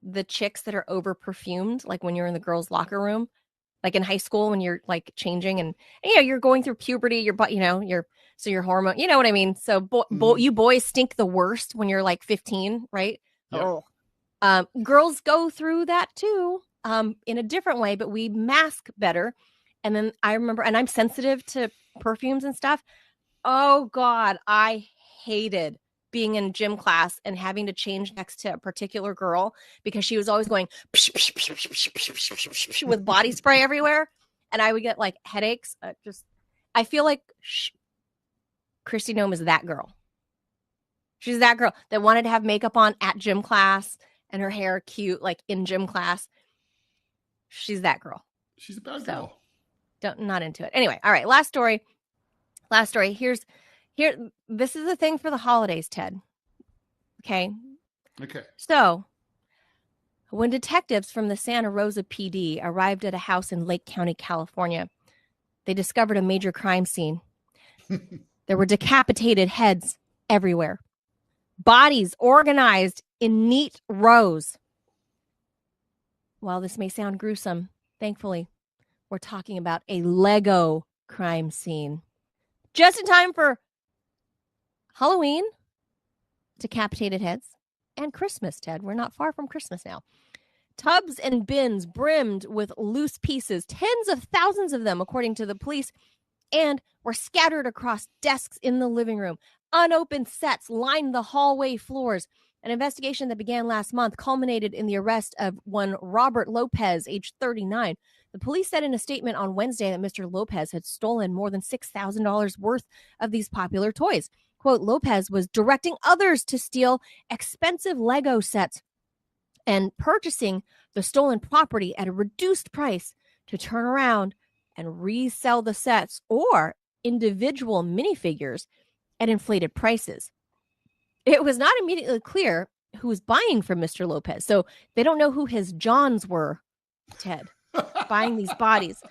the chicks that are over perfumed, like when you're in the girls' locker room, like in high school when you're like changing and you're going through puberty, your hormone, you know what I mean? So you boys stink the worst when you're like 15, right? Yeah. Girls go through that too, in a different way, but we mask better. And then I remember, and I'm sensitive to perfumes and stuff. Oh God, I hated being in gym class and having to change next to a particular girl because she was always going with body spray everywhere. And I would get like headaches. I feel like Christy Nome is that girl. She's that girl that wanted to have makeup on at gym class and her hair cute, like in gym class. She's that girl. She's a bad girl. Not into it. Anyway, all right. Last story. Here. This is the thing for the holidays, Ted. Okay. So, when detectives from the Santa Rosa PD arrived at a house in Lake County, California, they discovered a major crime scene. There were decapitated heads everywhere. Bodies organized in neat rows. While this may sound gruesome, thankfully, we're talking about a Leggo crime scene. Just in time for Halloween, decapitated heads, and Christmas, Ted. We're not far from Christmas now. Tubs and bins brimmed with loose pieces, tens of thousands of them, according to the police, and were scattered across desks in the living room. Unopened sets lined the hallway floors. An investigation that began last month culminated in the arrest of one Robert Lopez, age 39. The police said in a statement on Wednesday that Mr. Lopez had stolen more than $6,000 worth of these popular toys. Quote, Lopez was directing others to steal expensive Leggo sets and purchasing the stolen property at a reduced price to turn around and resell the sets or individual minifigures at inflated prices. It was not immediately clear who was buying from Mr. Lopez, so they don't know who his Johns were, Ted, buying these bodies.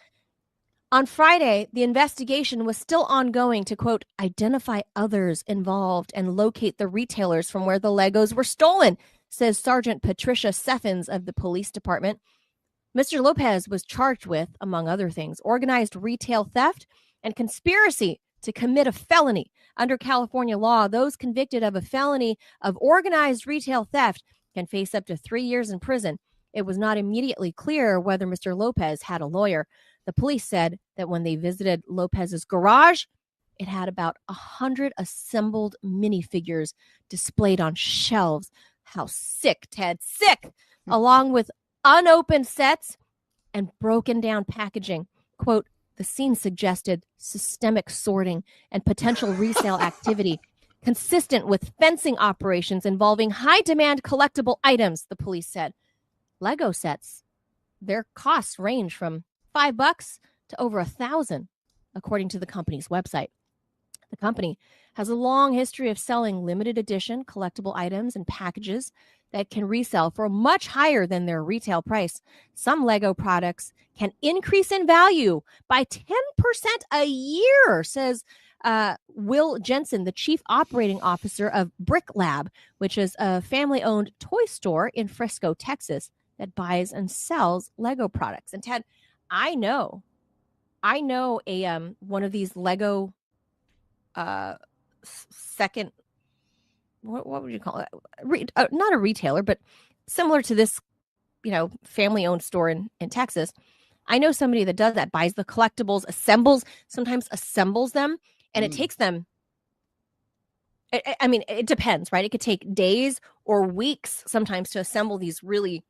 On Friday, the investigation was still ongoing to, quote, identify others involved and locate the retailers from where the Legos were stolen, says Sergeant Patricia Seffens of the police department. Mr. Lopez was charged with, among other things, organized retail theft and conspiracy to commit a felony. Under California law, those convicted of a felony of organized retail theft can face up to 3 years in prison. It was not immediately clear whether Mr. Lopez had a lawyer. The police said that when they visited Lopez's garage, it had about 100 assembled minifigures displayed on shelves. How sick, Ted, sick! Along with unopened sets and broken down packaging. Quote, the scene suggested systemic sorting and potential resale activity consistent with fencing operations involving high-demand collectible items, the police said. Lego sets, their costs range from $5 to over $1,000, according to the company's website. The company has a long history of selling limited edition collectible items and packages that can resell for much higher than their retail price. Some Lego products can increase in value by 10% a year, says Will Jensen, the chief operating officer of Brick Lab, which is a family-owned toy store in Frisco, Texas, that buys and sells Lego products. And Ted, I know a one of these Lego second, what would you call it? Not a retailer, but similar to this, family-owned store in Texas. I know somebody that does that, buys the collectibles, sometimes assembles them, and it takes them, I mean, it depends, right? It could take days or weeks sometimes to assemble these really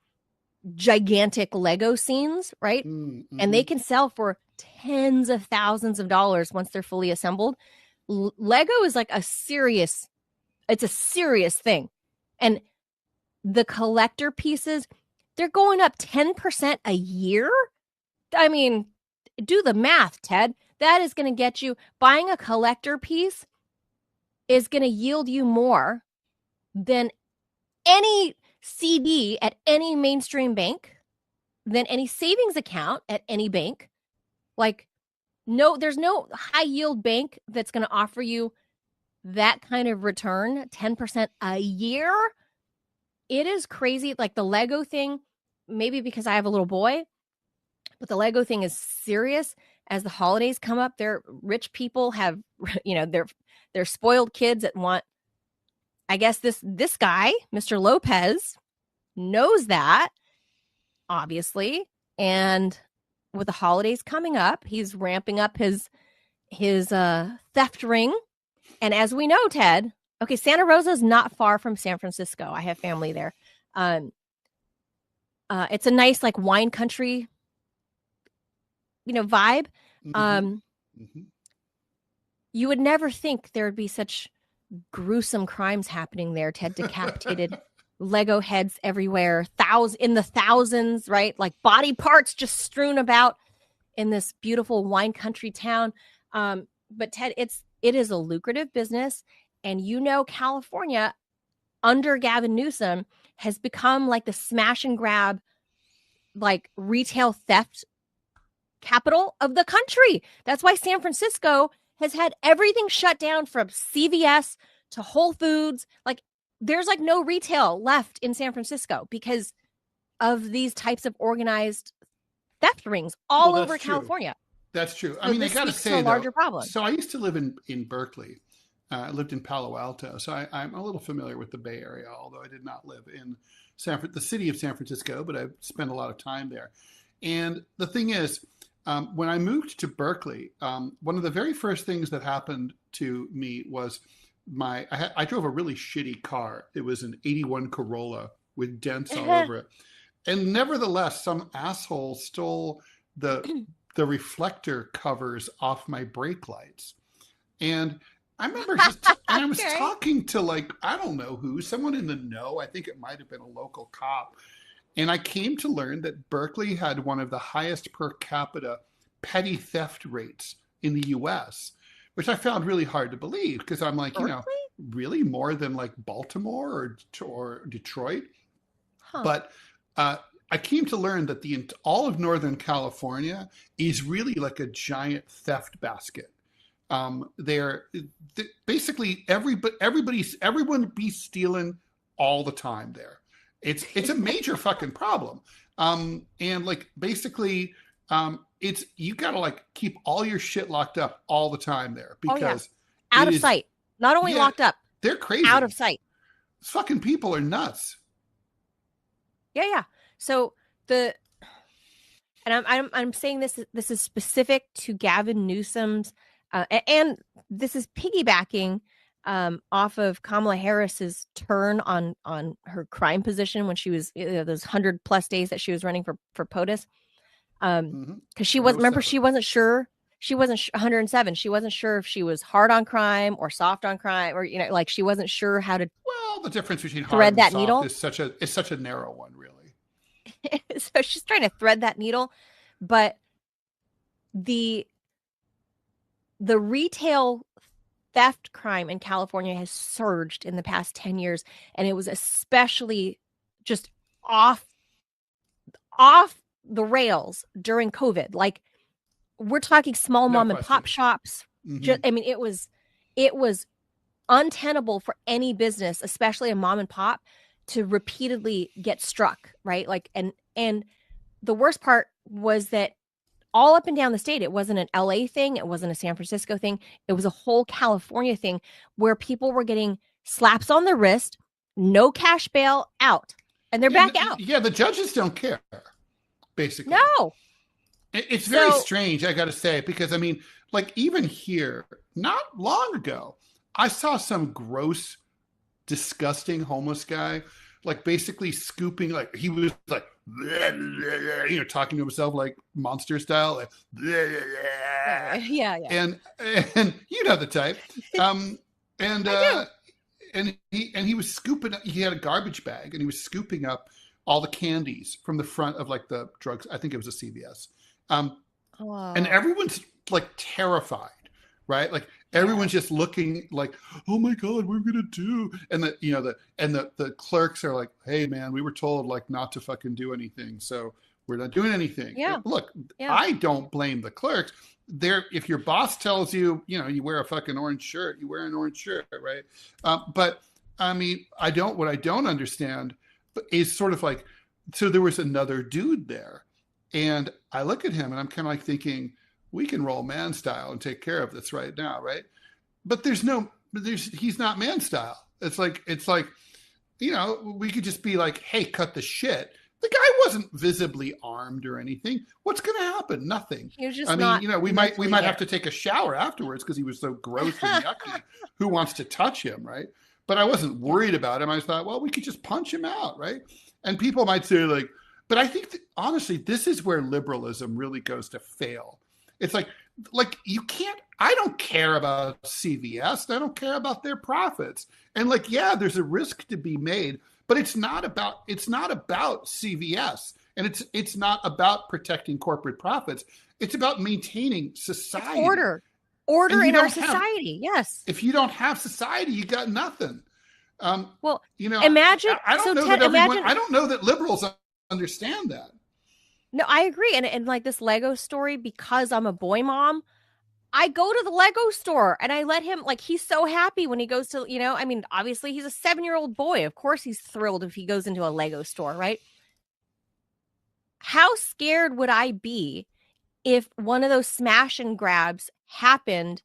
gigantic Lego scenes, right? Mm-hmm. And they can sell for tens of thousands of dollars once they're fully assembled. Lego is like it's a serious thing. And the collector pieces, they're going up 10% a year. I mean, do the math, Ted. That is going to get you, buying a collector piece is going to yield you more than any CD at any mainstream bank, than any savings account at any bank. Like, no, there's no high yield bank that's going to offer you that kind of return, 10% a year. It is crazy. Like the Lego thing, maybe because I have a little boy, but the Lego thing is serious. As the holidays come up, they're rich people have, they're spoiled kids that want, I guess this guy, Mr. Lopez, knows that, obviously. And with the holidays coming up, he's ramping up his theft ring. And as we know, Ted, okay, Santa Rosa is not far from San Francisco. I have family there. It's a nice like wine country, vibe. You would never think there would be such gruesome crimes happening there, Ted. Decapitated Lego heads everywhere, in the thousands, right? Like body parts just strewn about in this beautiful wine country town. But Ted, it is a lucrative business. And California, under Gavin Newsom, has become like the smash and grab, like retail theft capital of the country. That's why San Francisco has had everything shut down, from CVS to Whole Foods. Like there's like no retail left in San Francisco because of these types of organized theft rings all over California. That's true. So I mean, I got to say, a larger problem. So I used to live in Berkeley. I lived in Palo Alto, so I'm a little familiar with the Bay Area, although I did not live in the city of San Francisco, but I've spent a lot of time there. And the thing is, when I moved to Berkeley, one of the very first things that happened to me was I drove a really shitty car. It was an 81 Corolla with dents all over it. And nevertheless, some asshole stole the reflector covers off my brake lights. And I remember I was talking to I don't know who, someone in the know. I think it might have been a local cop. And I came to learn that Berkeley had one of the highest per capita petty theft rates in the US, which I found really hard to believe because I'm like, really more than like Baltimore or Detroit. Huh. But I came to learn that all of Northern California is really like a giant theft basket. Basically everyone be stealing all the time there. It's a major fucking problem. And like basically you gotta like keep all your shit locked up all the time there because out of sight. Not only locked up, they're crazy. Out of sight. These fucking people are nuts. Yeah. So I'm saying this is specific to Gavin Newsom's, and this is piggybacking off of Kamala Harris's turn on her crime position when she was those 100+ days that she was running for POTUS. Because she wasn't sure. She wasn't 107. She wasn't sure if she was hard on crime or soft on crime, or like she wasn't sure how to. Well, the difference between hard thread and that soft needle is such a narrow one, really. So she's trying to thread that needle, but the retail theft crime in California has surged in the past 10 years, and it was especially just off the rails during COVID. Like, we're talking small No mom and pop question. shops. Mhm. I mean, it was untenable for any business, especially a mom and pop, to repeatedly get struck, right? Like, and the worst part was that all up and down the state, it wasn't an LA thing, it wasn't a San Francisco thing, it was a whole California thing where people were getting slaps on the wrist, no cash bail, out, and they're back out. Yeah, the judges don't care, basically. No. It's very strange, I got to say, because I mean, like even here, not long ago, I saw some gross, disgusting homeless guy, like basically scooping, like he was like, bleh, bleh, bleh, you know, talking to himself like monster style, like, bleh, bleh. Yeah. And you know the type, and he was scooping. He had a garbage bag, and he was scooping up all the candies from the front of like the drugs. I think it was a CVS. And everyone's like terrified, right? Like everyone's just looking like, oh my God, what are we gonna do? And the clerks are like, hey man, we were told like not to fucking do anything, so we're not doing anything. Yeah. Look, I don't blame the clerks. If your boss tells you, you wear a fucking orange shirt, you wear an orange shirt, right? But I mean, what I don't understand is sort of like, so there was another dude there. And I look at him and I'm kind of like thinking, we can roll man style and take care of this right now, right? But he's not man style. It's like, we could just be like, hey, cut the shit. The guy wasn't visibly armed or anything. What's going to happen? Nothing. He was just we might have to take a shower afterwards because he was so gross and yucky. Who wants to touch him, right? But I wasn't worried about him. I thought, well, we could just punch him out, right? And people might say like, but I think that, honestly, this is where liberalism really goes to fail. It's like you can't, I don't care about CVS. I don't care about their profits. And like, yeah, there's a risk to be made, but it's not about CVS. And it's not about protecting corporate profits. It's about maintaining society. It's order in our society. Yes. If you don't have society, you got nothing. Imagine. I don't know that liberals understand that. No, I agree. And like this Leggo story, because I'm a boy mom, I go to the Leggo store and I let him, like, he's so happy when he goes to, I mean, obviously he's a 7-year-old boy. Of course he's thrilled if he goes into a Leggo store, right? How scared would I be if one of those smash and grabs happened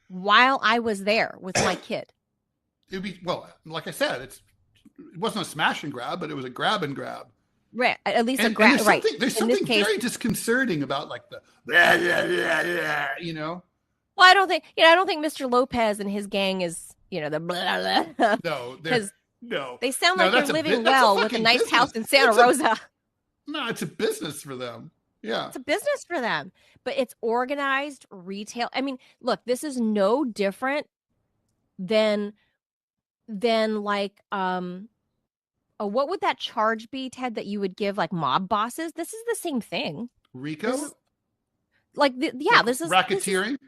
while I was there with my kid? It would be, well, like I said, it wasn't a smash and grab, but it was a grab and grab. Right, at least a grab. Right. There's something very disconcerting about like the blah, blah, blah, blah, Well, I don't think Mr. Lopez and his gang is the blah blah. No, they sound like they're living well with a nice business. House in Santa Rosa. No, it's a business for them. Yeah, it's a business for them, but it's organized retail. I mean, look, this is no different than like what would that charge be, Ted, that you would give like mob bosses? This is the same thing. RICO? This is racketeering.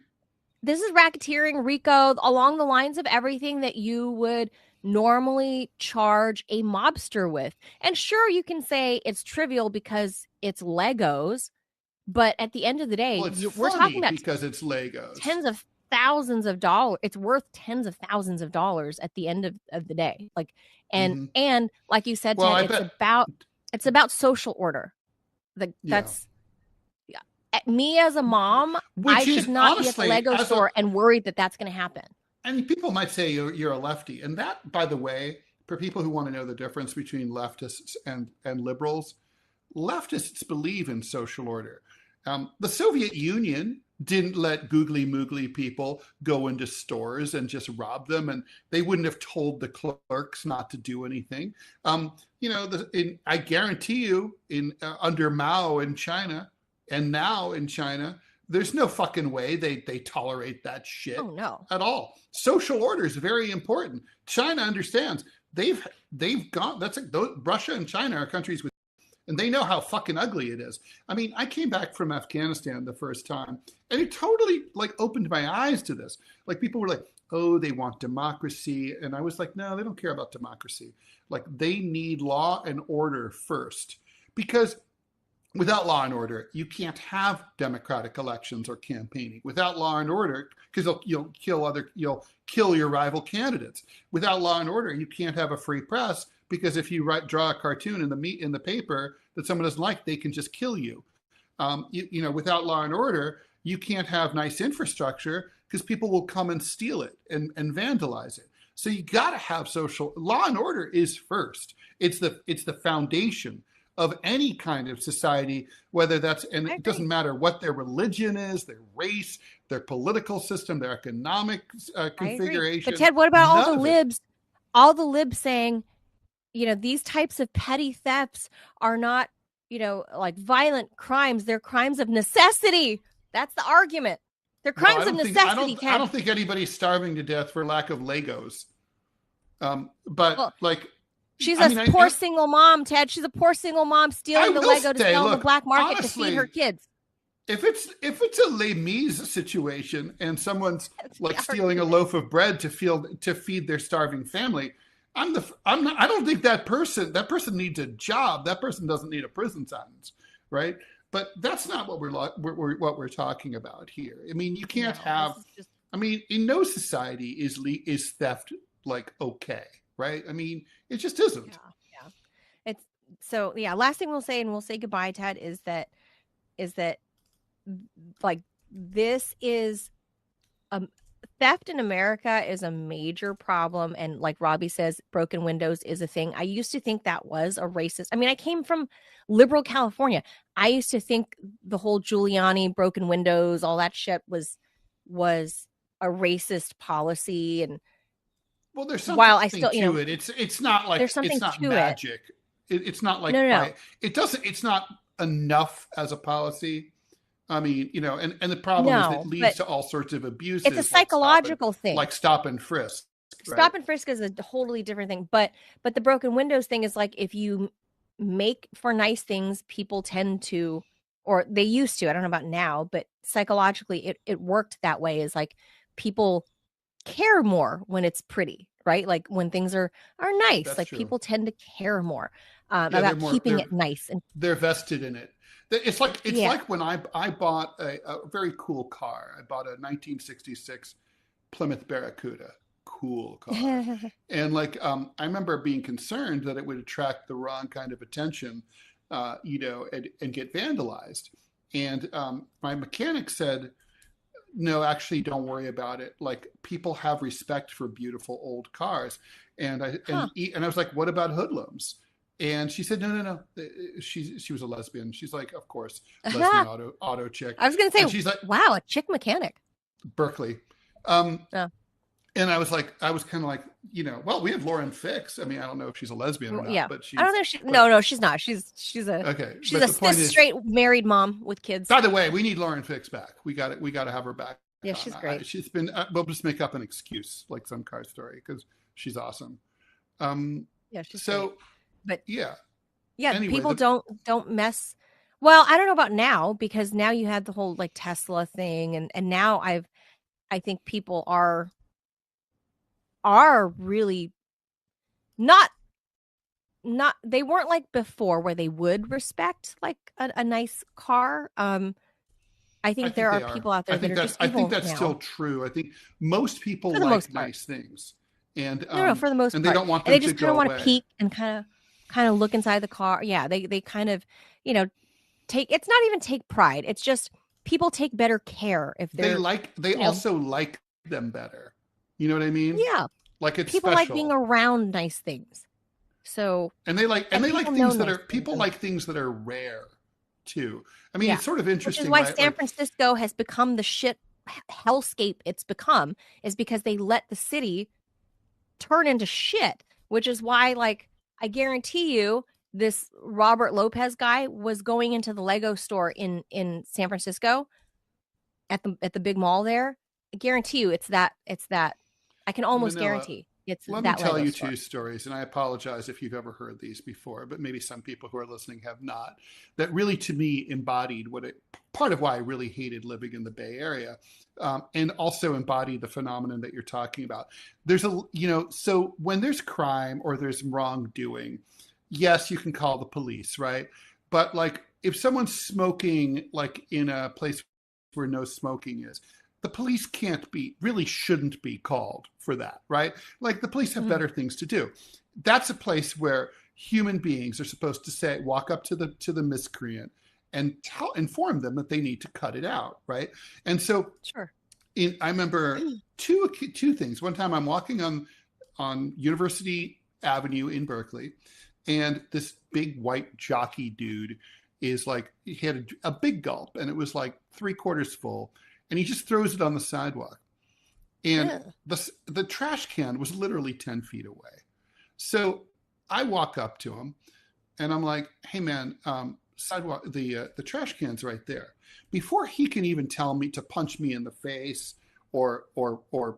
This is racketeering, RICO, along the lines of everything that you would normally charge a mobster with. And sure, you can say it's trivial because it's Legos, but at the end of the day, we're talking about because it's Legos. Tens of thousands of dollars. It's worth tens of thousands of dollars at the end of the day. Like, and like you said, Ted, it's about social order. That's me as a mom. I should not be at the Lego store and worried that that's going to happen. And people might say you're a lefty, and that, by the way, for people who want to know the difference between leftists and liberals, leftists believe in social order. The Soviet Union didn't let googly moogly people go into stores and just rob them, and they wouldn't have told the clerks not to do anything. I guarantee you, under Mao in China, and now in China, there's no fucking way they tolerate that shit at all. Social order is very important. China understands. They've gone. That's Russia and China are countries with. And they know how fucking ugly it is. I mean, I came back from Afghanistan the first time, and it totally like opened my eyes to this. Like people were like, oh, they want democracy. And I was like, no, they don't care about democracy. Like, they need law and order first. Because without law and order, you can't have democratic elections or campaigning. Without law and order, because you'll kill your rival candidates. Without law and order, you can't have a free press, because if you draw a cartoon in the paper that someone doesn't like, they can just kill you. Without law and order, you can't have nice infrastructure, because people will come and steal it and vandalize it. So you got to have social law and order is first. It's the foundation of any kind of society, whether that's, and it doesn't matter what their religion is, their race, their political system, their economic configuration. But Ted, what about all the libs? All the libs saying, these types of petty thefts are not, like violent crimes. They're crimes of necessity. That's the argument. They're crimes of necessity, Ted. I don't think anybody's starving to death for lack of Legos. She's a poor single mom, Ted. She's a poor single mom stealing the Lego to sell on the black market to feed her kids. If it's a Les Mis situation and someone's like stealing a loaf of bread to feed their starving family, I don't think that person needs a job. That person doesn't need a prison sentence, right? But that's not what we're talking about here. I mean, you can't have. I mean, in no society is theft like okay, right? I mean, it just isn't. Yeah. It's so yeah. Last thing we'll say, and we'll say goodbye, Ted, is that like this is theft in America is a major problem, and like Robbie says, broken windows is a thing. I used to think that was a racist. I mean, I came from liberal California. I used to think the whole Giuliani broken windows, all that shit was a racist policy. And well, there's something to it. It's not like there's it's not magic. It's not like no. It doesn't. It's not enough as a policy. I mean, and the problem is it leads to all sorts of abuses. It's a psychological thing, like stop and frisk. Right? Stop and frisk is a totally different thing. But the broken windows thing is like, if you make for nice things, people tend to, or they used to. I don't know about now, but psychologically, it worked that way. Is like people care more when it's pretty, right? Like when things are nice. That's like true. People tend to care more about keeping it nice, and they're vested in it. It's like when I bought a very cool car. I bought a 1966 Plymouth Barracuda, cool car, and like I remember being concerned that it would attract the wrong kind of attention, and get vandalized. And my mechanic said, "No, actually, don't worry about it. Like people have respect for beautiful old cars." And I was like, "What about hoodlums?" And she said, no. She was a lesbian. She's like, of course, lesbian auto chick. I was going to say, and she's like, wow, a chick mechanic. Berkeley. And I was kind of like, well, we have Lauren Fix. I mean, I don't know if she's a lesbian or not, but she's. I don't know. No, she's not. She's a cis straight married mom with kids. By the way, we need Lauren Fix back. We got to have her back. Yeah, she's great. She's been. We'll just make up an excuse, like some car story, because she's awesome. Yeah, she's great. But yeah. Anyway, people don't mess. Well, I don't know about now, because now you had the whole like Tesla thing, and now I think people are really not they weren't like before where they would respect like a nice car. I think there are people out there that are just evil. I think that's still true. I think most people like nice things, and no, for the most part, they don't want them to go away. They just kind of want to peek and kind of look inside the car. Yeah, they kind of, take, it's not even take pride. It's just people take better care if they also like them better. You know what I mean? Yeah. Like it's people special. like being around nice things. So they like things that are people like things that are rare too. I mean, it's sort of interesting. Which is why San Francisco has become the shit hellscape it's become, is because they let the city turn into shit, which is why like I guarantee you this Robert Lopez guy was going into the Leggo store in San Francisco at the big mall there. I guarantee you it's that I can almost guarantee. It's let me that tell Leggo you store. 2 stories, and I apologize if you've ever heard these before, but maybe some people who are listening have not. That really, to me, embodied part of why I really hated living in the Bay Area, and also embodied the phenomenon that you're talking about. So when there's crime or there's wrongdoing, yes, you can call the police, right? But like, if someone's smoking, like in a place where no smoking is, the police really shouldn't be called for that, right? Like, the police have better things to do. That's a place where human beings are supposed to walk up to the miscreant and inform them that they need to cut it out, right? And so, Sure. I remember two things. One time, I'm walking on University Avenue in Berkeley, and this big white jockey dude is like, he had a big gulp, and it was like 3/4 full, and he just throws it on the sidewalk. And the trash can was literally 10 feet away. So I walk up to him, and I'm like, "Hey man, sidewalk, the trash can's right there." Before he can even tell me to punch me in the face or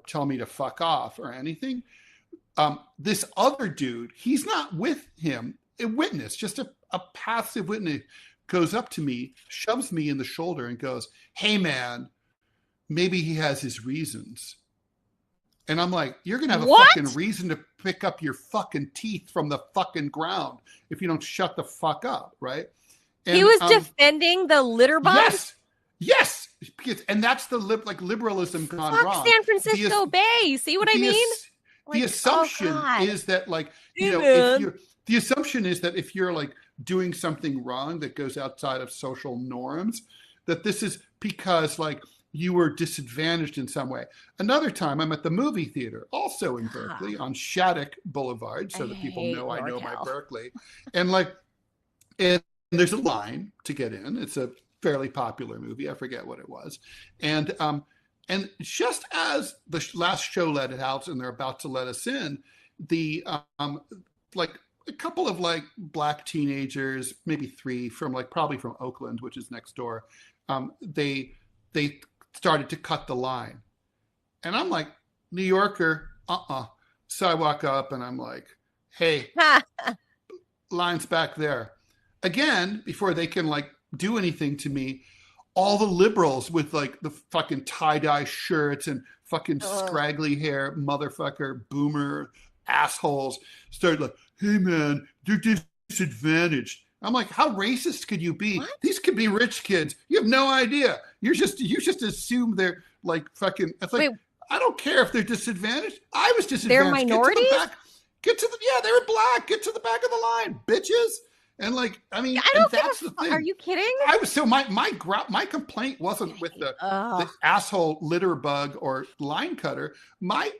tell me to fuck off or anything, this other dude, he's not with him, a witness, just a passive witness, goes up to me, shoves me in the shoulder, and goes, "Hey man, maybe he has his reasons." And I'm like, "You're going to have a fucking reason to pick up your fucking teeth from the fucking ground if you don't shut the fuck up," right? And, he was defending the litter box? Yes. And that's the liberalism gone wrong. San Francisco Bay. See what I mean? The assumption is that, like, the assumption is that if you're like doing something wrong that goes outside of social norms, that this is because like you were disadvantaged in some way. Another time, I'm at the movie theater, also in Berkeley, on Shattuck Boulevard, so that people know I know my Berkeley. And like, and there's a line to get in. It's a fairly popular movie. I forget what it was. And just as the last show let it out and they're about to let us in, the like a couple of like black teenagers, maybe 3 from like probably from Oakland, which is next door, they started to cut the line. And I'm like, New Yorker, So I walk up and I'm like, "Hey, line's back there." Again, before they can like do anything to me, all the liberals with like the fucking tie-dye shirts and fucking scraggly hair, motherfucker, boomer assholes started like, "Hey man, they're disadvantaged." I'm like, how racist could you be? What? These could be rich kids. You have no idea. You just assume they're like fucking. It's like, wait, I don't care if they're disadvantaged. I was disadvantaged. They're minorities? They were black. Get to the back of the line, bitches. And like, I mean, I don't that's the thing. Are you kidding? My complaint wasn't with the asshole litter bug or line cutter. My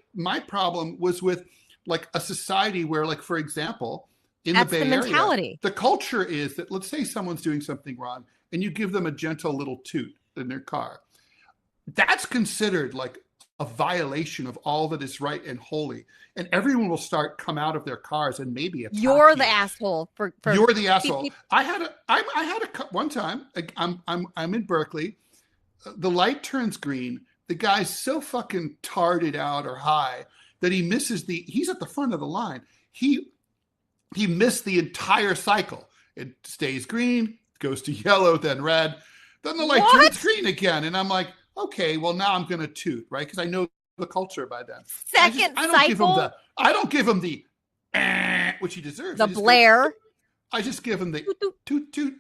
problem was with like a society where, like, for example, in the Bay Area, the culture is that, let's say someone's doing something wrong and you give them a gentle little toot in their car. That's considered like a violation of all that is right and holy, and everyone will come out of their cars and maybe attack you're the asshole for you're the asshole. I had a one time. I'm in Berkeley. The light turns green. The guy's so fucking tarded out or high that he misses he's at the front of the line. He missed the entire cycle. It stays green, goes to yellow, then red, then the light turns green again, and I'm like, okay, well now I'm going to toot, right? Because I know the culture by then. I don't give him the which he deserves. The Blair. I just give him the toot toot.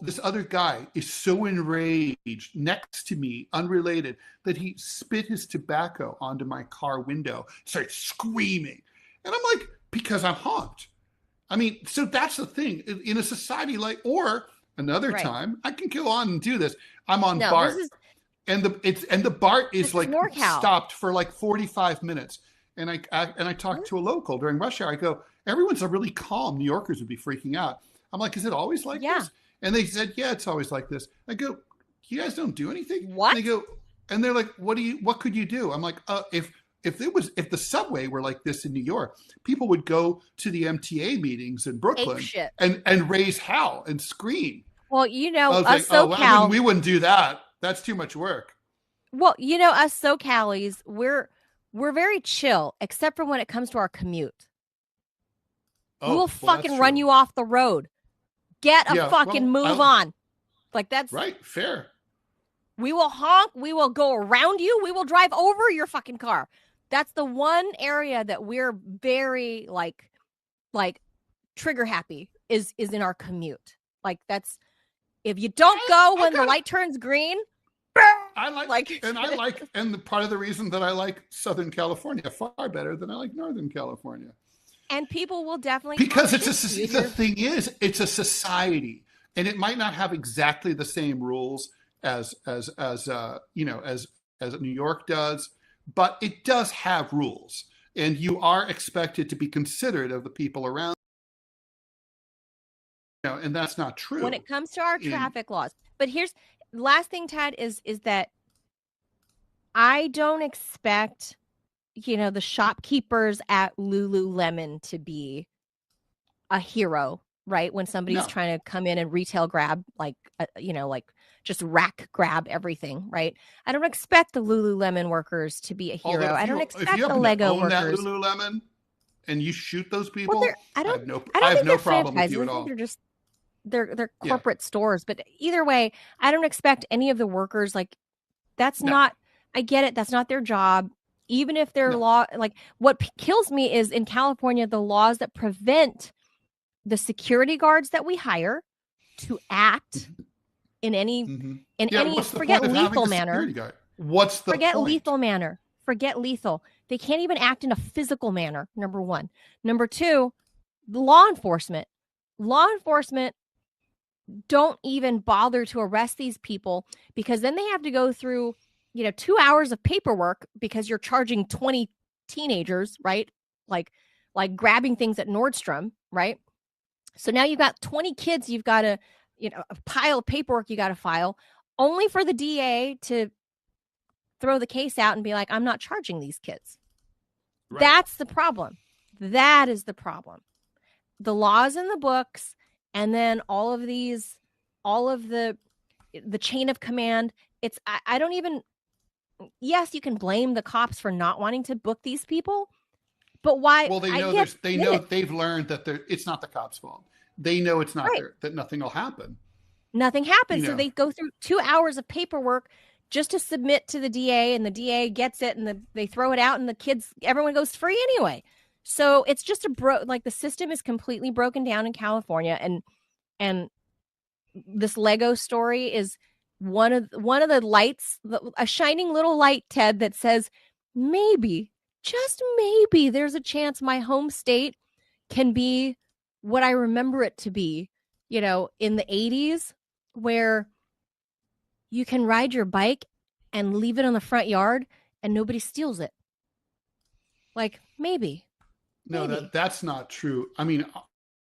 This other guy is so enraged next to me, unrelated, that he spit his tobacco onto my car window, started screaming, and I'm like, because I'm honked. I mean, so that's the thing in a society like, or another time, I can go on and do this. I'm on BART, and the BART is like stopped for like 45 minutes, and I talked to a local during rush hour. I go, everyone's a really calm. New Yorkers would be freaking out. I'm like, is it always like this? And they said, yeah, it's always like this. I go, you guys don't do anything? What? And they go, and they're like, what could you do? I'm like, if the subway were like this in New York, people would go to the MTA meetings in Brooklyn and raise hell and scream. Well, us SoCal, well, we wouldn't do that. That's too much work. Well, us SoCalis, we're we're very chill, except for when it comes to our commute. We Oh, will well, that's fucking run true. you off the road. Get a Yeah, fucking well, move on. Like that's right, fair. we will honk, we will go around you, we will drive over your fucking car. That's the one area that we're very like trigger happy is in our commute. Like that's if you don't go when the light turns green, I like, and the part of the reason that I like Southern California far better than I like Northern California. And people will definitely Because talk it's shit to the you. thing is, it's a society, and it might not have exactly the same rules as you know as New York does, but it does have rules, and you are expected to be considerate of the people around. You know, and that's not When true. it comes to our traffic laws. But here's last thing, Tad, is that I don't expect, the shopkeepers at Lululemon to be a hero, right? When somebody's No. trying to come in and retail grab, like, like just rack grab everything, right? I don't expect the Lululemon workers to be a hero. I don't If you expect the happen to Leggo own that workers. Lululemon and you shoot those Well, people, I I don't, have no I I don't have think no they're problem with franchises. you I at think all. they're just they're Yeah. corporate stores. But either way, I don't expect any of the workers like that's No. not. I get it. That's not their job. Even if their No. law, like what kills me is in California, the laws that prevent the security guards that we hire to act in any Yeah, what's the forget point of having lethal a manner. security guard? What's the Forget point? lethal manner. Forget lethal. They can't even act in a physical manner. Number one. Number two, law enforcement. Law enforcement don't even bother to arrest these people because then they have to go through 2 hours of paperwork because you're charging 20 teenagers, right? Like grabbing things at Nordstrom, right? So now you've got 20 kids you've got to a pile of paperwork you got to file only for the DA to throw the case out and be like, I'm not charging these kids. Right. That's the problem. That is the problem. The laws in the books, and then all of the chain of command. It's I don't even. Yes, you can blame the cops for not wanting to book these people, but why? Well, I get it. they've learned that it's not the cops' fault. They know it's not Right. there, that nothing will happen. Nothing happens. You So know. they go through 2 hours of paperwork just to submit to the DA, and the DA gets it, and they throw it out, and everyone goes free anyway. So it's just like the system is completely broken down in California, and this Leggo story is one of the lights, a shining little light, Ted, that says maybe, just maybe, there's a chance my home state can be what I remember it to be, in the 80s, where you can ride your bike and leave it on the front yard and nobody steals it. Like maybe. No, that's not true. I mean,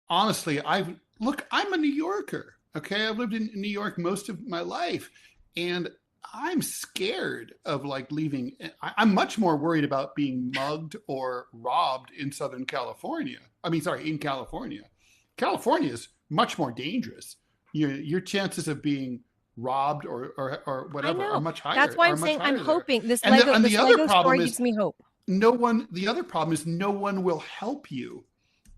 honestly, I'm a New Yorker. Okay, I've lived in New York most of my life, and I'm scared of like leaving. I'm much more worried about being mugged or robbed in Southern California. I mean, sorry, in California. California is much more dangerous. Your chances of being robbed or whatever are much higher. That's why I'm saying I'm hoping this Leggo story gives me hope. The other problem is no one will help you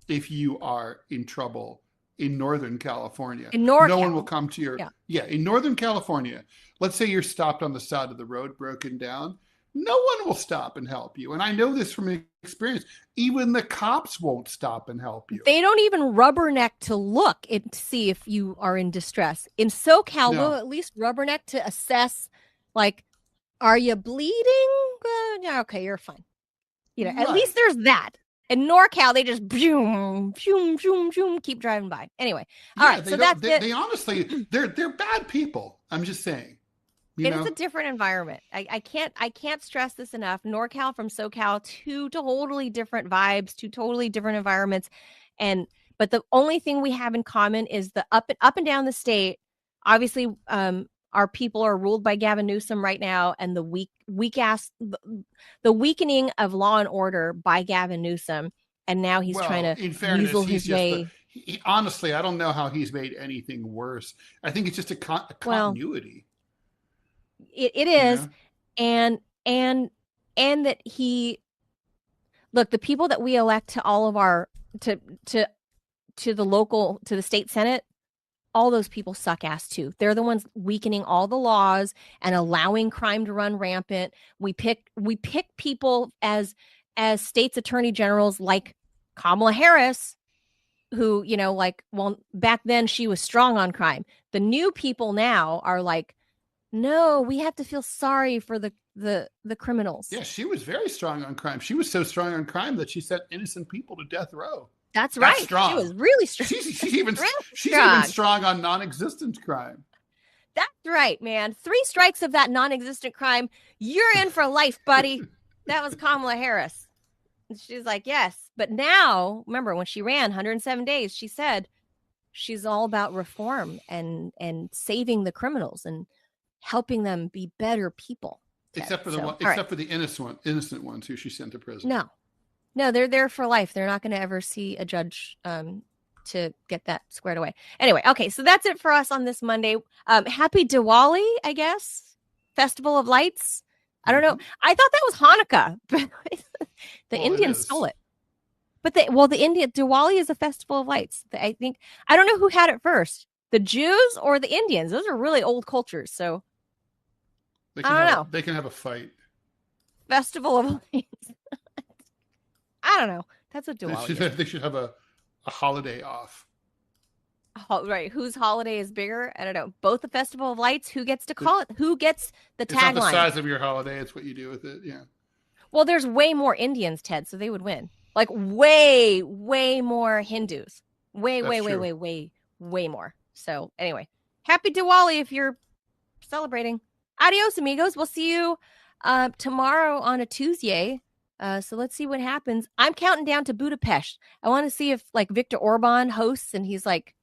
if you are in trouble in Northern California. In NorCal. No one will come to in Northern California. Let's say you're stopped on the side of the road, broken down. No one will stop and help you. And I know this from experience. Even the cops won't stop and help you. They don't even rubberneck to look and see if you are in distress. In SoCal, they'll at least rubberneck to assess, like, are you bleeding? Okay, you're fine. At least there's that. In NorCal, they just boom, boom, boom, boom, keep driving by. Anyway, all right. So that's it. They honestly, they're bad people. I'm just saying. It's a different environment. I can't stress this enough. NorCal from SoCal, two totally different vibes, two totally different environments, but the only thing we have in common is the up and down the state. Obviously, our people are ruled by Gavin Newsom right now, and the weakening of law and order by Gavin Newsom, and now he's trying to in fairness, weasel his way. Honestly, I don't know how he's made anything worse. I think it's just a continuity. It is, and and that look, the people that we elect to all of our to the state senate, all those people suck ass too. They're the ones weakening all the laws and allowing crime to run rampant. We pick people as states attorney generals like Kamala Harris, who, well, back then she was strong on crime. The new people now are like, no, we have to feel sorry for the criminals. Yeah, she was very strong on crime. She was so strong on crime that she sent innocent people to death row. That's right. Strong. She was really strong. She's even strong on non-existent crime. That's right, man. 3 strikes of that non-existent crime, you're in for life, buddy. That was Kamala Harris. And she's like, yes. But now, remember, when she ran 107 days, she said she's all about reform and saving the criminals and helping them be better people. Except for the innocent ones who she sent to prison. No, they're there for life. They're not going to ever see a judge to get that squared away. Anyway, okay, so that's it for us on this Monday. Happy Diwali, I guess. Festival of Lights. I don't know. I thought that was Hanukkah, but the Indians stole it. But Diwali is a festival of lights. I don't know who had it first, the Jews or the Indians. Those are really old cultures. So I don't know. They can have a fight. Festival of lights. I don't know. That's what Diwali is. They should have a holiday off. Right. Whose holiday is bigger? I don't know. Both the Festival of Lights. Who gets to call it? Who gets the tagline? It's not the size of your holiday. It's what you do with it. Yeah. Well, there's way more Indians, Ted, so they would win. Like way, way more Hindus. Way more. So anyway, happy Diwali if you're celebrating. Adios, amigos. We'll see you tomorrow on a Tuesday. So let's see what happens. I'm counting down to Budapest. I want to see if like Viktor Orban hosts and he's like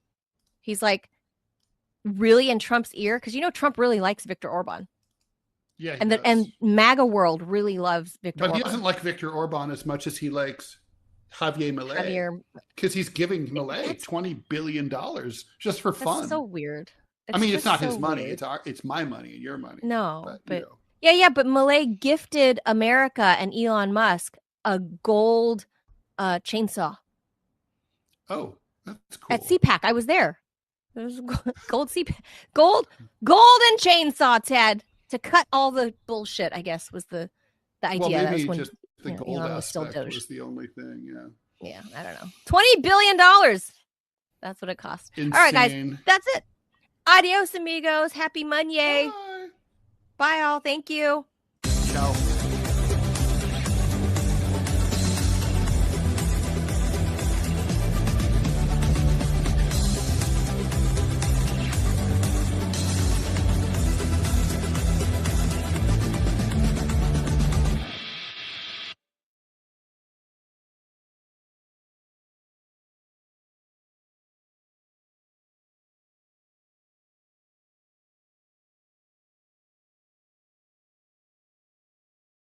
really in Trump's ear, because Trump really likes Viktor Orban. Yeah, and MAGA world really loves Viktor Orban. But he doesn't like Viktor Orban as much as he likes Javier Milei, because he's giving Milei $20 billion just for fun. That's so weird. It's not his money. It's my money and your money. No, but yeah. But Milei gifted America and Elon Musk a gold chainsaw. Oh, that's cool. At CPAC, I was there. There's gold CPAC, golden chainsaw, Ted, to cut all the bullshit. I guess was the idea. Well, maybe that was when, just the gold Elon was still aspect Doge. was the only thing. Yeah. Yeah, I don't know. $20 billion. That's what it cost. Insane. All right, guys, that's it. Adios, amigos. Happy Monday. Bye. Bye, all. Thank you.